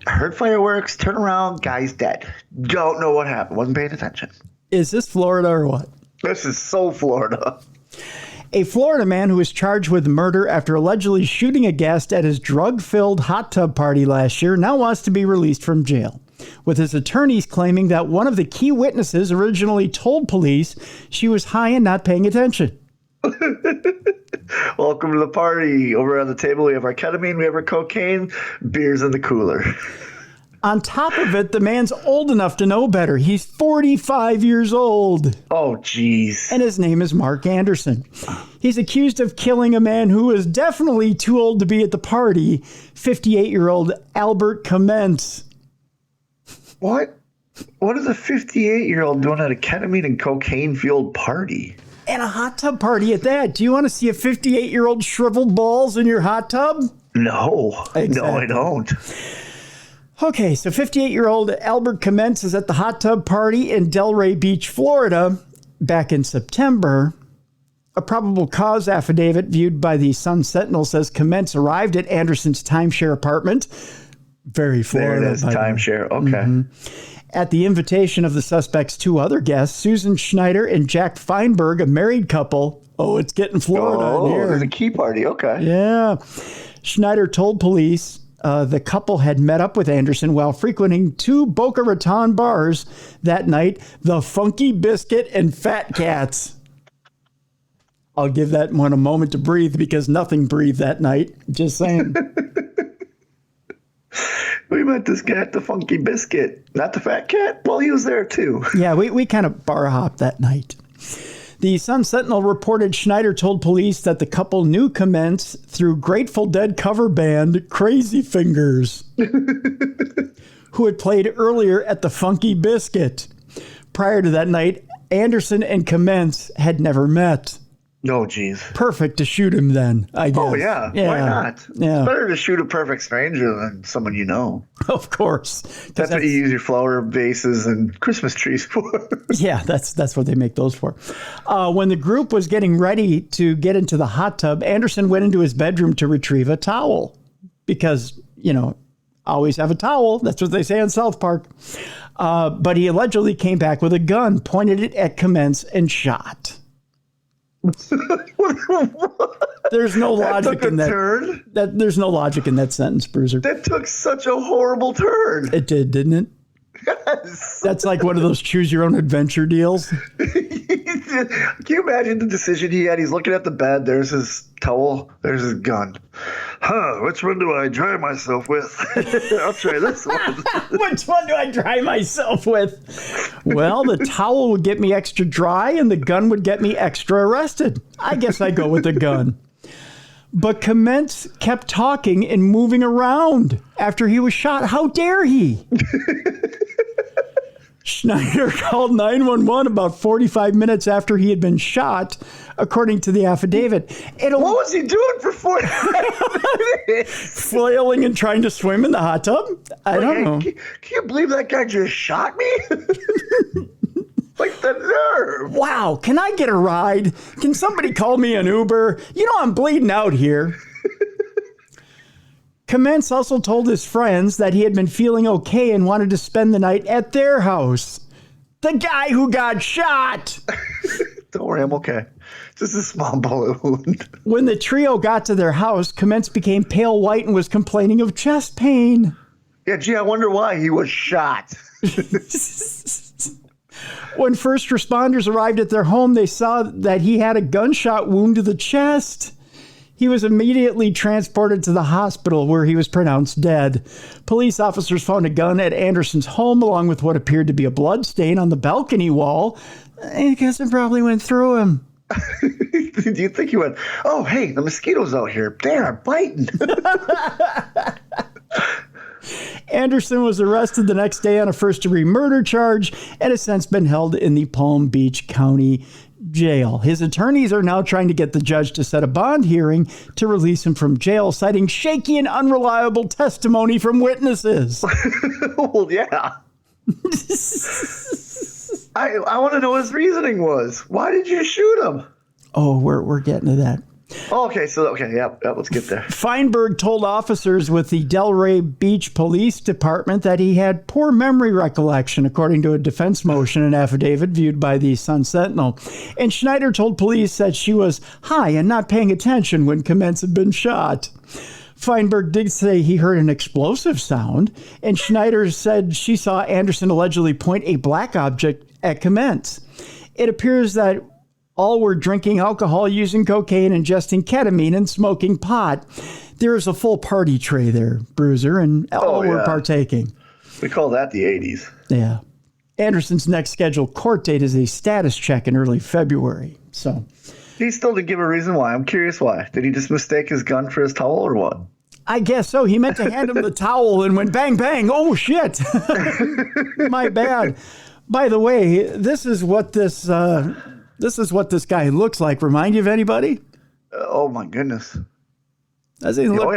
Heard fireworks, turn around, guy's dead. Don't know what happened. Wasn't paying attention. Is this Florida or what? This is so Florida. A Florida man who was charged with murder after allegedly shooting a guest at his drug-filled hot tub party last year now wants to be released from jail, with his attorneys claiming that one of the key witnesses originally told police she was high and not paying attention. Welcome to the party. Over on the table, we have our ketamine, we have our cocaine, beers in the cooler. On top of it, the man's old enough to know better. He's 45 years old. Oh, jeez. And his name is Mark Anderson. He's accused of killing a man who was definitely too old to be at the party, 58-year-old Albert Commence. What? What is a 58-year-old doing at a ketamine and cocaine-fueled party? And a hot tub party at that. Do you want to see a 58-year-old shriveled balls in your hot tub? No. Exactly. No, I don't. Okay, so 58-year-old Albert Commence is at the hot tub party in Delray Beach, Florida, back in September. A probable cause affidavit viewed by the Sun Sentinel says Commence arrived at Anderson's timeshare apartment. Very Florida. There it is, timeshare. Okay. Mm-hmm. At the invitation of the suspect's two other guests, Susan Schneider and Jack Feinberg, a married couple. Oh, it's getting Florida in here. There's a key party. Okay. Yeah. Schneider told police the couple had met up with Anderson while frequenting two Boca Raton bars that night, the Funky Biscuit and Fat Cats. I'll give that one a moment to breathe because nothing breathed that night. Just saying. We met this guy at the Funky Biscuit, not the Fat Cat. Well, he was there too. Yeah, we kind of bar hopped that night. The Sun Sentinel reported Schneider told police that the couple knew Commence through Grateful Dead cover band Crazy Fingers, who had played earlier at the Funky Biscuit. Prior to that night, Anderson and Commence had never met. Oh, geez. Perfect to shoot him then, I guess. Oh, yeah. Why not? Yeah. It's better to shoot a perfect stranger than someone you know. Of course. That's what you use your flower vases and Christmas trees for. Yeah, that's what they make those for. When the group was getting ready to get into the hot tub, Anderson went into his bedroom to retrieve a towel. Because, always have a towel. That's what they say in South Park. But he allegedly came back with a gun, pointed it at Commence, and shot. There's no logic in that. Turn? There's no logic in that sentence, Bruiser. That took such a horrible turn. It did, didn't it? Yes. That's like one of those choose your own adventure deals. Can you imagine the decision he had? He's looking at the bed. There's his towel. There's his gun. Which one do I dry myself with? I'll try this one. Which one do I dry myself with? Well, the towel would get me extra dry and the gun would get me extra arrested. I guess I go with the gun. But Commence kept talking and moving around after he was shot. How dare he? Schneider called 911 about 45 minutes after he had been shot, according to the affidavit. What was he doing for 45 minutes? Flailing and trying to swim in the hot tub? I don't know. Can you believe that guy just shot me? Like the nerve. Wow, can I get a ride? Can somebody call me an Uber? I'm bleeding out here. Commence also told his friends that he had been feeling okay and wanted to spend the night at their house. The guy who got shot. Don't worry, I'm okay. Just a small bullet wound. When the trio got to their house, Commence became pale white and was complaining of chest pain. Yeah, gee, I wonder why he was shot. When first responders arrived at their home, they saw that he had a gunshot wound to the chest. He was immediately transported to the hospital where he was pronounced dead. Police officers found a gun at Anderson's home along with what appeared to be a blood stain on the balcony wall. I guess it probably went through him. Do you think he went, oh, hey, the mosquitoes out here, they are biting. Anderson was arrested the next day on a first-degree murder charge and has since been held in the Palm Beach County Jail. His attorneys are now trying to get the judge to set a bond hearing to release him from jail, citing shaky and unreliable testimony from witnesses. Well, yeah. I want to know what his reasoning was. Why did you shoot him? Oh, we're getting to that. Oh, okay, let's get there. Feinberg told officers with the Delray Beach Police Department that he had poor memory recollection, according to a defense motion and affidavit viewed by the Sun Sentinel. And Schneider told police that she was high and not paying attention when Kmentz had been shot. Feinberg did say he heard an explosive sound, and Schneider said she saw Anderson allegedly point a black object at Kmentz. It appears that all were drinking alcohol, using cocaine, ingesting ketamine, and smoking pot. There is a full party tray there, Bruiser, and all were partaking. We call that the 80s. Yeah. Anderson's next scheduled court date is a status check in early February. So he still didn't give a reason why. I'm curious why. Did he just mistake his gun for his towel or what? I guess so. He meant to hand him the towel and went bang, bang. Oh, shit. My bad. By the way, this is what this guy looks like. Remind you of anybody? Oh, my goodness. Doesn't he look,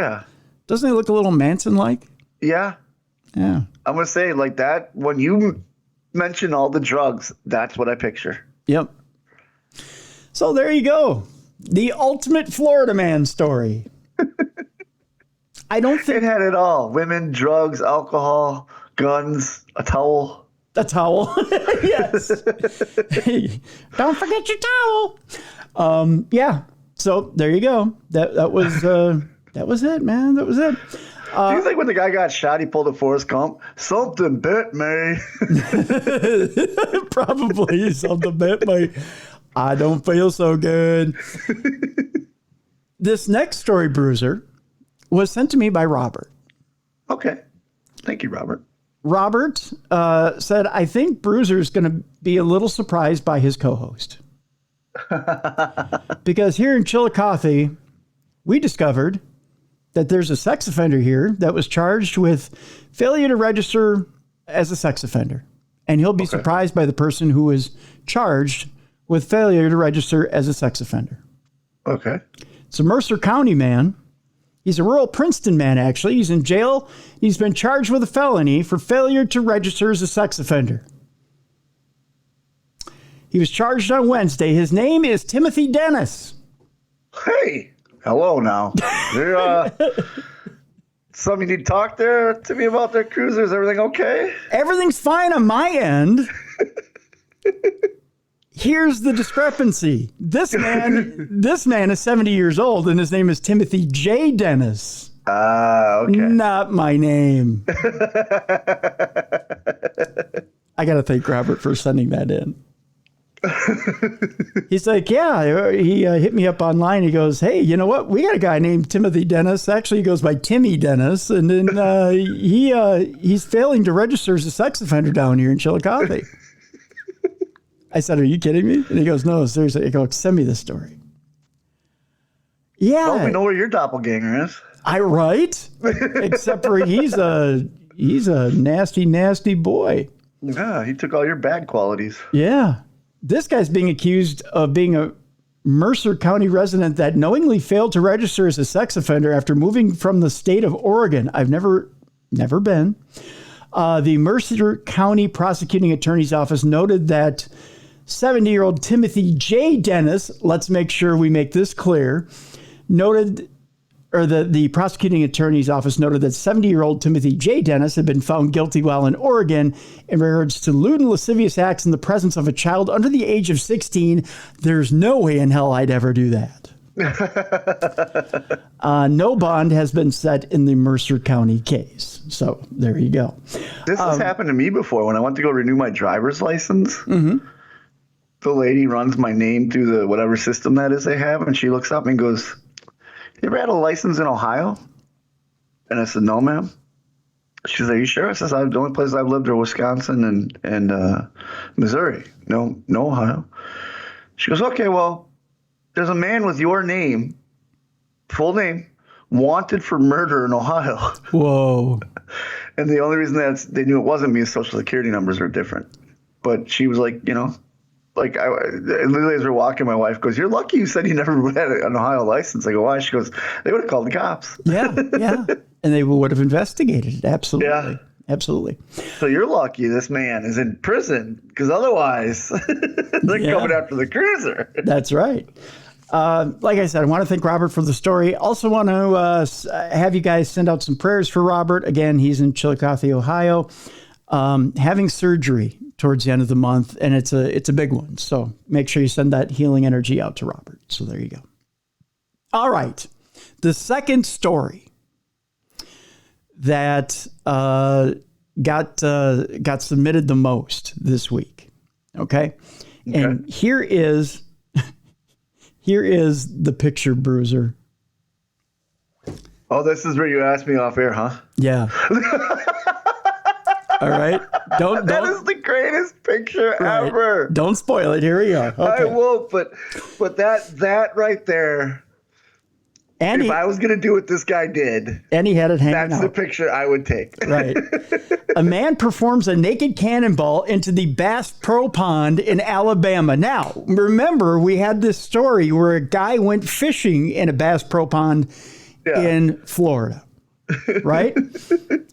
Doesn't he look a little Manson-like? Yeah. Yeah. I'm going to say like that. When you mention all the drugs, that's what I picture. Yep. So there you go. The ultimate Florida man story. I don't think it had it all. Women, drugs, alcohol, guns, a towel. A towel. Yes. Hey, don't forget your towel. Yeah. So there you go. That was it, man. That was it. Do you think when the guy got shot, he pulled a Forrest Gump? Something bit me. Probably something bit me. I don't feel so good. This next story, Bruiser, was sent to me by Robert. Okay. Thank you, Robert. Robert said, I think Bruiser's going to be a little surprised by his co-host. Because here in Chillicothe, we discovered that there's a sex offender here that was charged with failure to register as a sex offender. And he'll be surprised by the person who was charged with failure to register as a sex offender. Okay. It's a Mercer County man. He's a rural Princeton man, actually. He's in jail. He's been charged with a felony for failure to register as a sex offender. He was charged on Wednesday. His name is Timothy Dennis. Hey, hello now. There, something you need to talk there to me about their cruiser? Is everything okay? Everything's fine on my end. Here's the discrepancy. This man is 70 years old, and his name is Timothy J. Dennis. Okay. Not my name. I got to thank Robert for sending that in. He's like, yeah, he hit me up online. He goes, hey, you know what? We got a guy named Timothy Dennis. Actually, he goes by Timmy Dennis. And then he's failing to register as a sex offender down here in Chillicothe. I said, are you kidding me? And he goes, no, seriously. I go, send me the story. Yeah. Don't we know where your doppelganger is? Right? Except for he's a nasty, nasty boy. Yeah, he took all your bad qualities. Yeah. This guy's being accused of being a Mercer County resident that knowingly failed to register as a sex offender after moving from the state of Oregon. I've never been. The Mercer County Prosecuting Attorney's Office noted that 70-year-old Timothy J. Dennis, let's make sure we make this clear, the prosecuting attorney's office noted that 70-year-old Timothy J. Dennis had been found guilty while in Oregon in regards to lewd and lascivious acts in the presence of a child under the age of 16. There's no way in hell I'd ever do that. No bond has been set in the Mercer County case. So there you go. This has happened to me before. When I went to go renew my driver's license, the lady runs my name through the whatever system that is they have, and she looks up and goes, you ever had a license in Ohio? And I said, no, ma'am. She said, are you sure? I said, the only places I've lived are Wisconsin and Missouri. No, Ohio. She goes, okay, well, there's a man with your name, full name, wanted for murder in Ohio. Whoa. And the only reason they knew it wasn't me is Social Security numbers are different. But she was like, literally as we're walking, my wife goes, you're lucky you said you never had an Ohio license. I go, why? She goes, they would have called the cops. Yeah. And they would have investigated it. Absolutely. Yeah. Absolutely. So you're lucky this man is in prison, because otherwise they're coming after the cruiser. That's right. Like I said, I want to thank Robert for the story. Also want to have you guys send out some prayers for Robert. Again, he's in Chillicothe, Ohio, having surgery towards the end of the month, and it's a big one. So make sure you send that healing energy out to Robert. So there you go. All right. The second story that got submitted the most this week. Okay. And here is the picture, Bruiser. Oh, this is where you asked me off air, huh? Yeah. All right. That is the greatest picture ever. Don't spoil it. Here we go. Okay. I won't, but that right there. And if I was going to do what this guy did, and he had it hanging out. That's the picture I would take. Right. A man performs a naked cannonball into the Bass Pro Pond in Alabama. Now, remember, we had this story where a guy went fishing in a Bass Pro Pond in Florida. Right?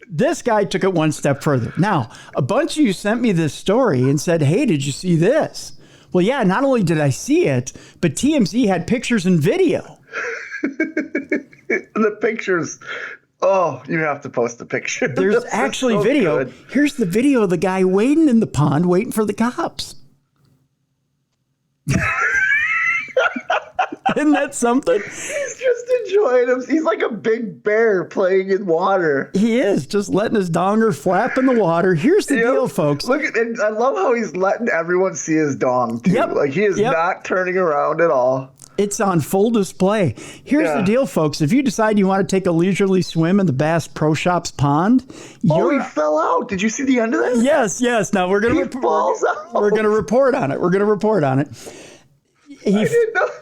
This guy took it one step further. Now, a bunch of you sent me this story and said, hey, did you see this? Well, yeah, not only did I see it, but TMZ had pictures and video. The pictures. Oh, you have to post the picture. There's actually video. Good. Here's the video of the guy wading in the pond, waiting for the cops. Isn't that something? He's just enjoying him. He's like a big bear playing in water. He is just letting his donger flap in the water. Here's the deal, folks. Look at, and I love how he's letting everyone see his dong too. Like he is not turning around at all. It's on full display. Here's the deal, folks. If you decide you want to take a leisurely swim in the Bass Pro Shops pond, he fell out. Did you see the end of that? Yes. Now we're going to we're going to report on it.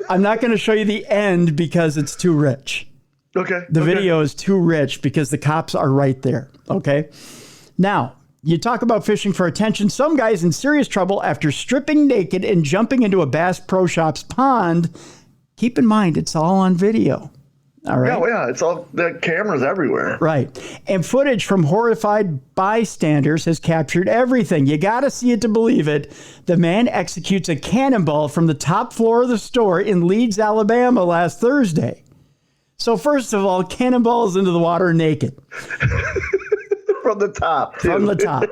I'm not going to show you the end because it's too rich. Okay. The video is too rich because the cops are right there. Okay. Now, you talk about fishing for attention. Some guy's in serious trouble after stripping naked and jumping into a Bass Pro Shops pond. Keep in mind, it's all on video. All right. Yeah, it's all the cameras everywhere. Right. And footage from horrified bystanders has captured everything. You got to see it to believe it. The man executes a cannonball from the top floor of the store in Leeds, Alabama last Thursday. So first of all, cannonballs into the water naked. From the top, too. From the top.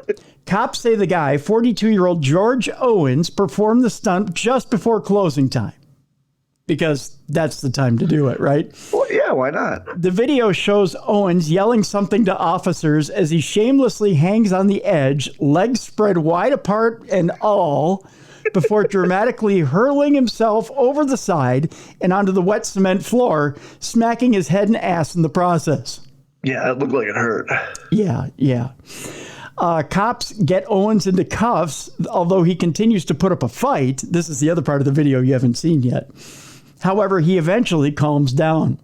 Cops say the guy, 42-year-old George Owens, performed the stunt just before closing time. Because that's the time to do it, right? Well, yeah, why not? The video shows Owens yelling something to officers as he shamelessly hangs on the edge, legs spread wide apart and all, before dramatically hurling himself over the side and onto the wet cement floor, smacking his head and ass in the process. Yeah, it looked like it hurt. Yeah. Cops get Owens into cuffs, although he continues to put up a fight. This is the other part of the video you haven't seen yet. However, he eventually calms down.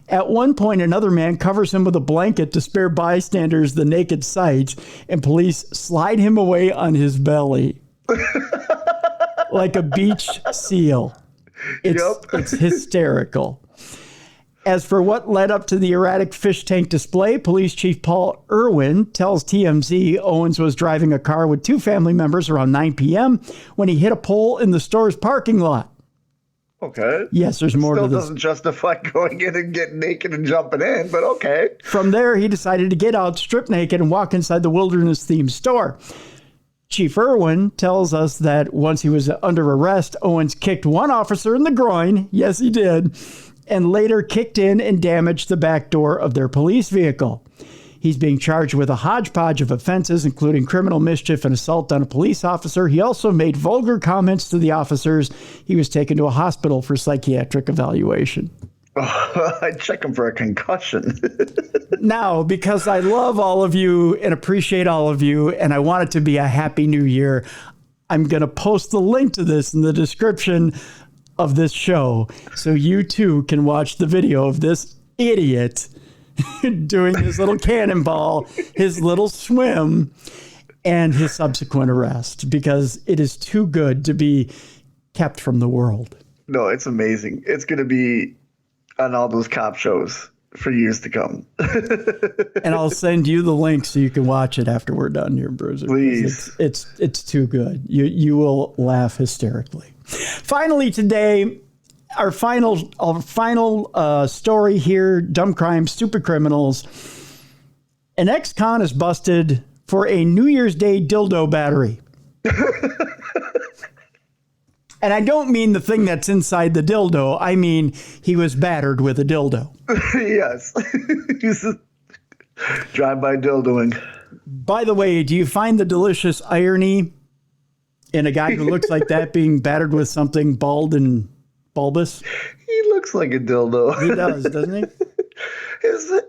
At one point, another man covers him with a blanket to spare bystanders the naked sight, and police slide him away on his belly. Like a beach seal. It's hysterical. As for what led up to the erratic fish tank display, Police Chief Paul Irwin tells TMZ Owens was driving a car with two family members around 9 p.m. when he hit a pole in the store's parking lot. Okay. Yes, there's more to this. Still doesn't justify going in and getting naked and jumping in, but okay. From there, he decided to get out, strip naked, and walk inside the wilderness-themed store. Chief Irwin tells us that once he was under arrest, Owens kicked one officer in the groin. Yes, he did. And later kicked in and damaged the back door of their police vehicle. He's being charged with a hodgepodge of offenses, including criminal mischief and assault on a police officer. He also made vulgar comments to the officers. He was taken to a hospital for psychiatric evaluation. I'd check him for a concussion. Now, because I love all of you and appreciate all of you, and I want it to be a happy new year, I'm going to post the link to this in the description of this show so you too can watch the video of this idiot doing his little cannonball, his little swim, and his subsequent arrest, because it is too good to be kept from the world. No, it's amazing. It's going to be on all those cop shows for years to come. And I'll send you the link so you can watch it after we're done here, Bruiser. Please. It's too good. You will laugh hysterically. Finally today, our final story here, dumb crimes, stupid criminals. An ex-con is busted for a New Year's Day dildo battery. And I don't mean the thing that's inside the dildo. I mean, he was battered with a dildo. Yes. He's drive-by dildoing. By the way, do you find the delicious irony in a guy who looks like that being battered with something bald and bulbous? He looks like a dildo. He does, doesn't he?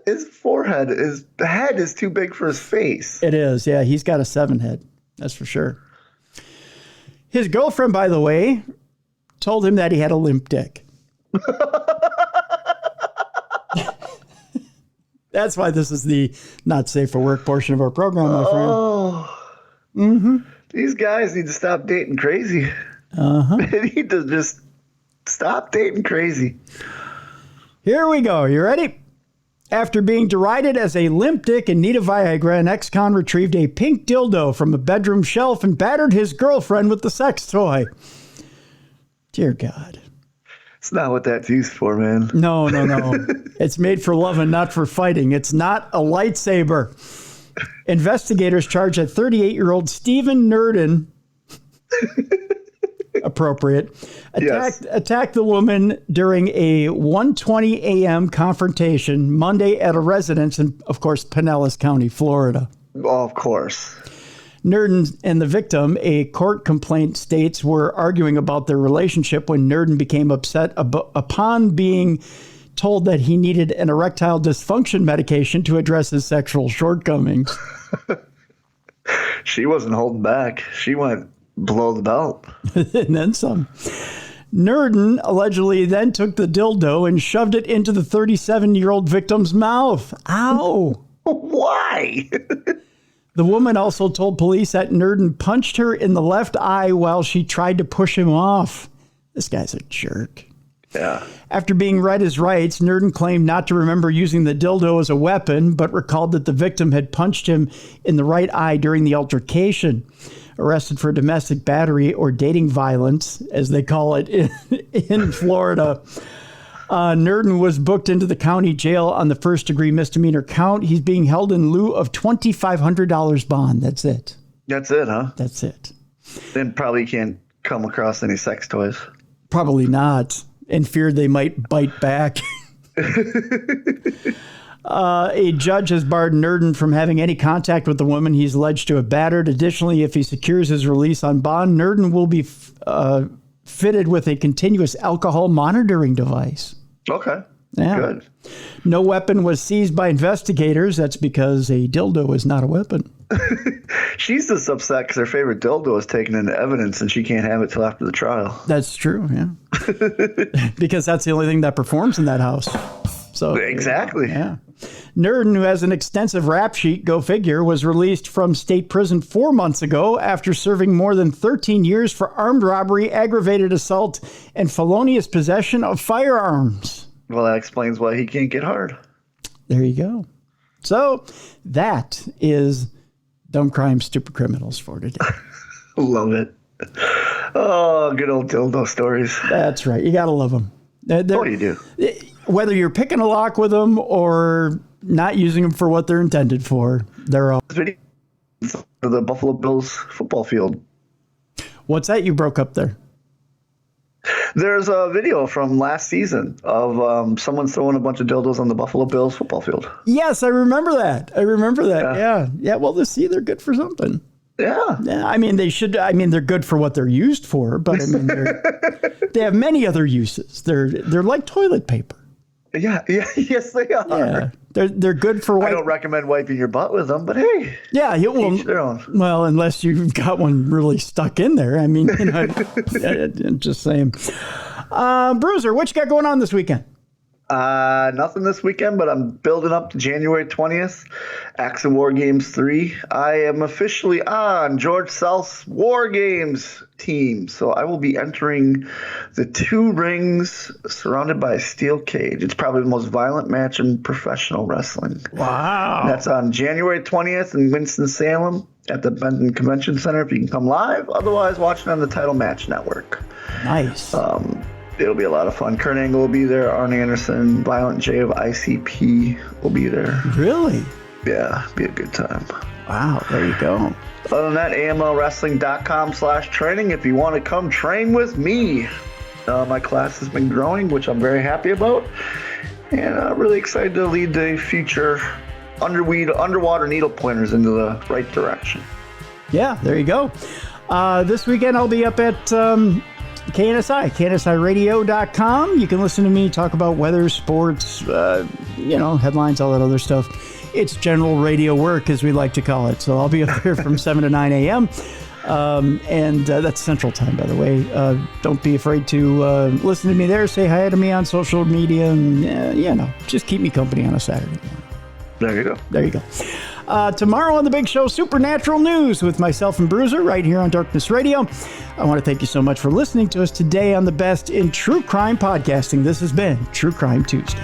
His forehead, his head is too big for his face. It is, yeah. He's got a 7 head. That's for sure. His girlfriend, by the way, told him that he had a limp dick. That's why this is the not safe for work portion of our program, my friend. Oh. Mm-hmm. These guys need to stop dating crazy. Uh-huh. They need to just stop dating crazy. Here we go. You ready? After being derided as a limp dick in need of Viagra, an ex-con retrieved a pink dildo from a bedroom shelf and battered his girlfriend with the sex toy. Dear God. It's not what that's used for, man. No. It's made for loving, not for fighting. It's not a lightsaber. Investigators charge a 38-year-old Stephen Nurdin, appropriate, attacked the woman during a 1:20 a.m. confrontation Monday at a residence in, of course, Pinellas County, Florida. Oh, of course. Nurdin and the victim, a court complaint states, were arguing about their relationship when Nurdin became upset upon being told that he needed an erectile dysfunction medication to address his sexual shortcomings. She wasn't holding back. She went below the belt. And then some. Nurdin allegedly then took the dildo and shoved it into the 37-year-old victim's mouth. Ow. Why? The woman also told police that Nurdin punched her in the left eye while she tried to push him off. This guy's a jerk. Yeah. After being read his rights, Nurdin claimed not to remember using the dildo as a weapon, but recalled that the victim had punched him in the right eye during the altercation. Arrested for domestic battery or dating violence, as they call it in Florida. Nurdin was booked into the county jail on the first-degree misdemeanor count. He's being held in lieu of $2,500 bond. That's it. That's it, huh? That's it. Then probably can't come across any sex toys. Probably not. In fear they might bite back. A judge has barred Nurdin from having any contact with the woman he's alleged to have battered. Additionally, if he secures his release on bond, Nurdin will be fitted with a continuous alcohol monitoring device. Okay. Yeah. Good. No weapon was seized by investigators. That's because a dildo is not a weapon. She's just upset because her favorite dildo is taken into evidence and she can't have it till after the trial. That's true, yeah. Because that's the only thing that performs in that house. So exactly. Yeah. Nurdin, who has an extensive rap sheet, go figure, was released from state prison 4 months ago after serving more than 13 years for armed robbery, aggravated assault, and felonious possession of firearms. Well, that explains why he can't get hard. There you go. So that is Dumb Crimes, Stupid Criminals for today. Love it. Oh, good old dildo stories. That's right. You got to love them. Oh, you do. Whether you're picking a lock with them or not using them for what they're intended for, they're all. The Buffalo Bills football field. What's that? You broke up there. There's a video from last season of someone throwing a bunch of dildos on the Buffalo Bills football field. Yes, I remember that. Yeah. Well, they're good for something. Yeah. I mean, they should. I mean, they're good for what they're used for, but I mean, they have many other uses. They're like toilet paper. Yeah. Yes, they are. Yeah. They're good for. I don't recommend wiping your butt with them, but hey. Yeah, each their own. Well, unless you've got one really stuck in there. I mean, I'm just saying. Bruiser, what you got going on this weekend? Nothing this weekend, but I'm building up to January 20th. Axe and War Games 3. I am officially on George South's War Games team. So I will be entering the 2 rings surrounded by a steel cage. It's probably the most violent match in professional wrestling. Wow. That's on January 20th in Winston-Salem at the Benton Convention Center if you can come live. Otherwise, watch it on the Title Match Network. Nice. It'll be a lot of fun. Kurt Angle will be there. Arn Anderson, Violent J of ICP will be there. Really? Yeah, be a good time. Wow, there you go. Other than that, amlwrestling.com/training if you want to come train with me. My class has been growing, which I'm very happy about. And I'm really excited to lead the future underwater needle pointers into the right direction. Yeah, there you go. This weekend I'll be up at KNSI-radio.com. You can listen to me talk about weather, sports, headlines, all that other stuff. It's general radio work, as we like to call it. So I'll be up here from 7 to 9 a.m. And that's Central Time, by the way. Don't be afraid to listen to me there. Say hi to me on social media. And, just keep me company on a Saturday morning. There you go. There you go. Tomorrow on the big show, Supernatural News with myself and Bruiser right here on Darkness Radio. I want to thank you so much for listening to us today on the best in true crime podcasting. This has been True Crime Tuesday.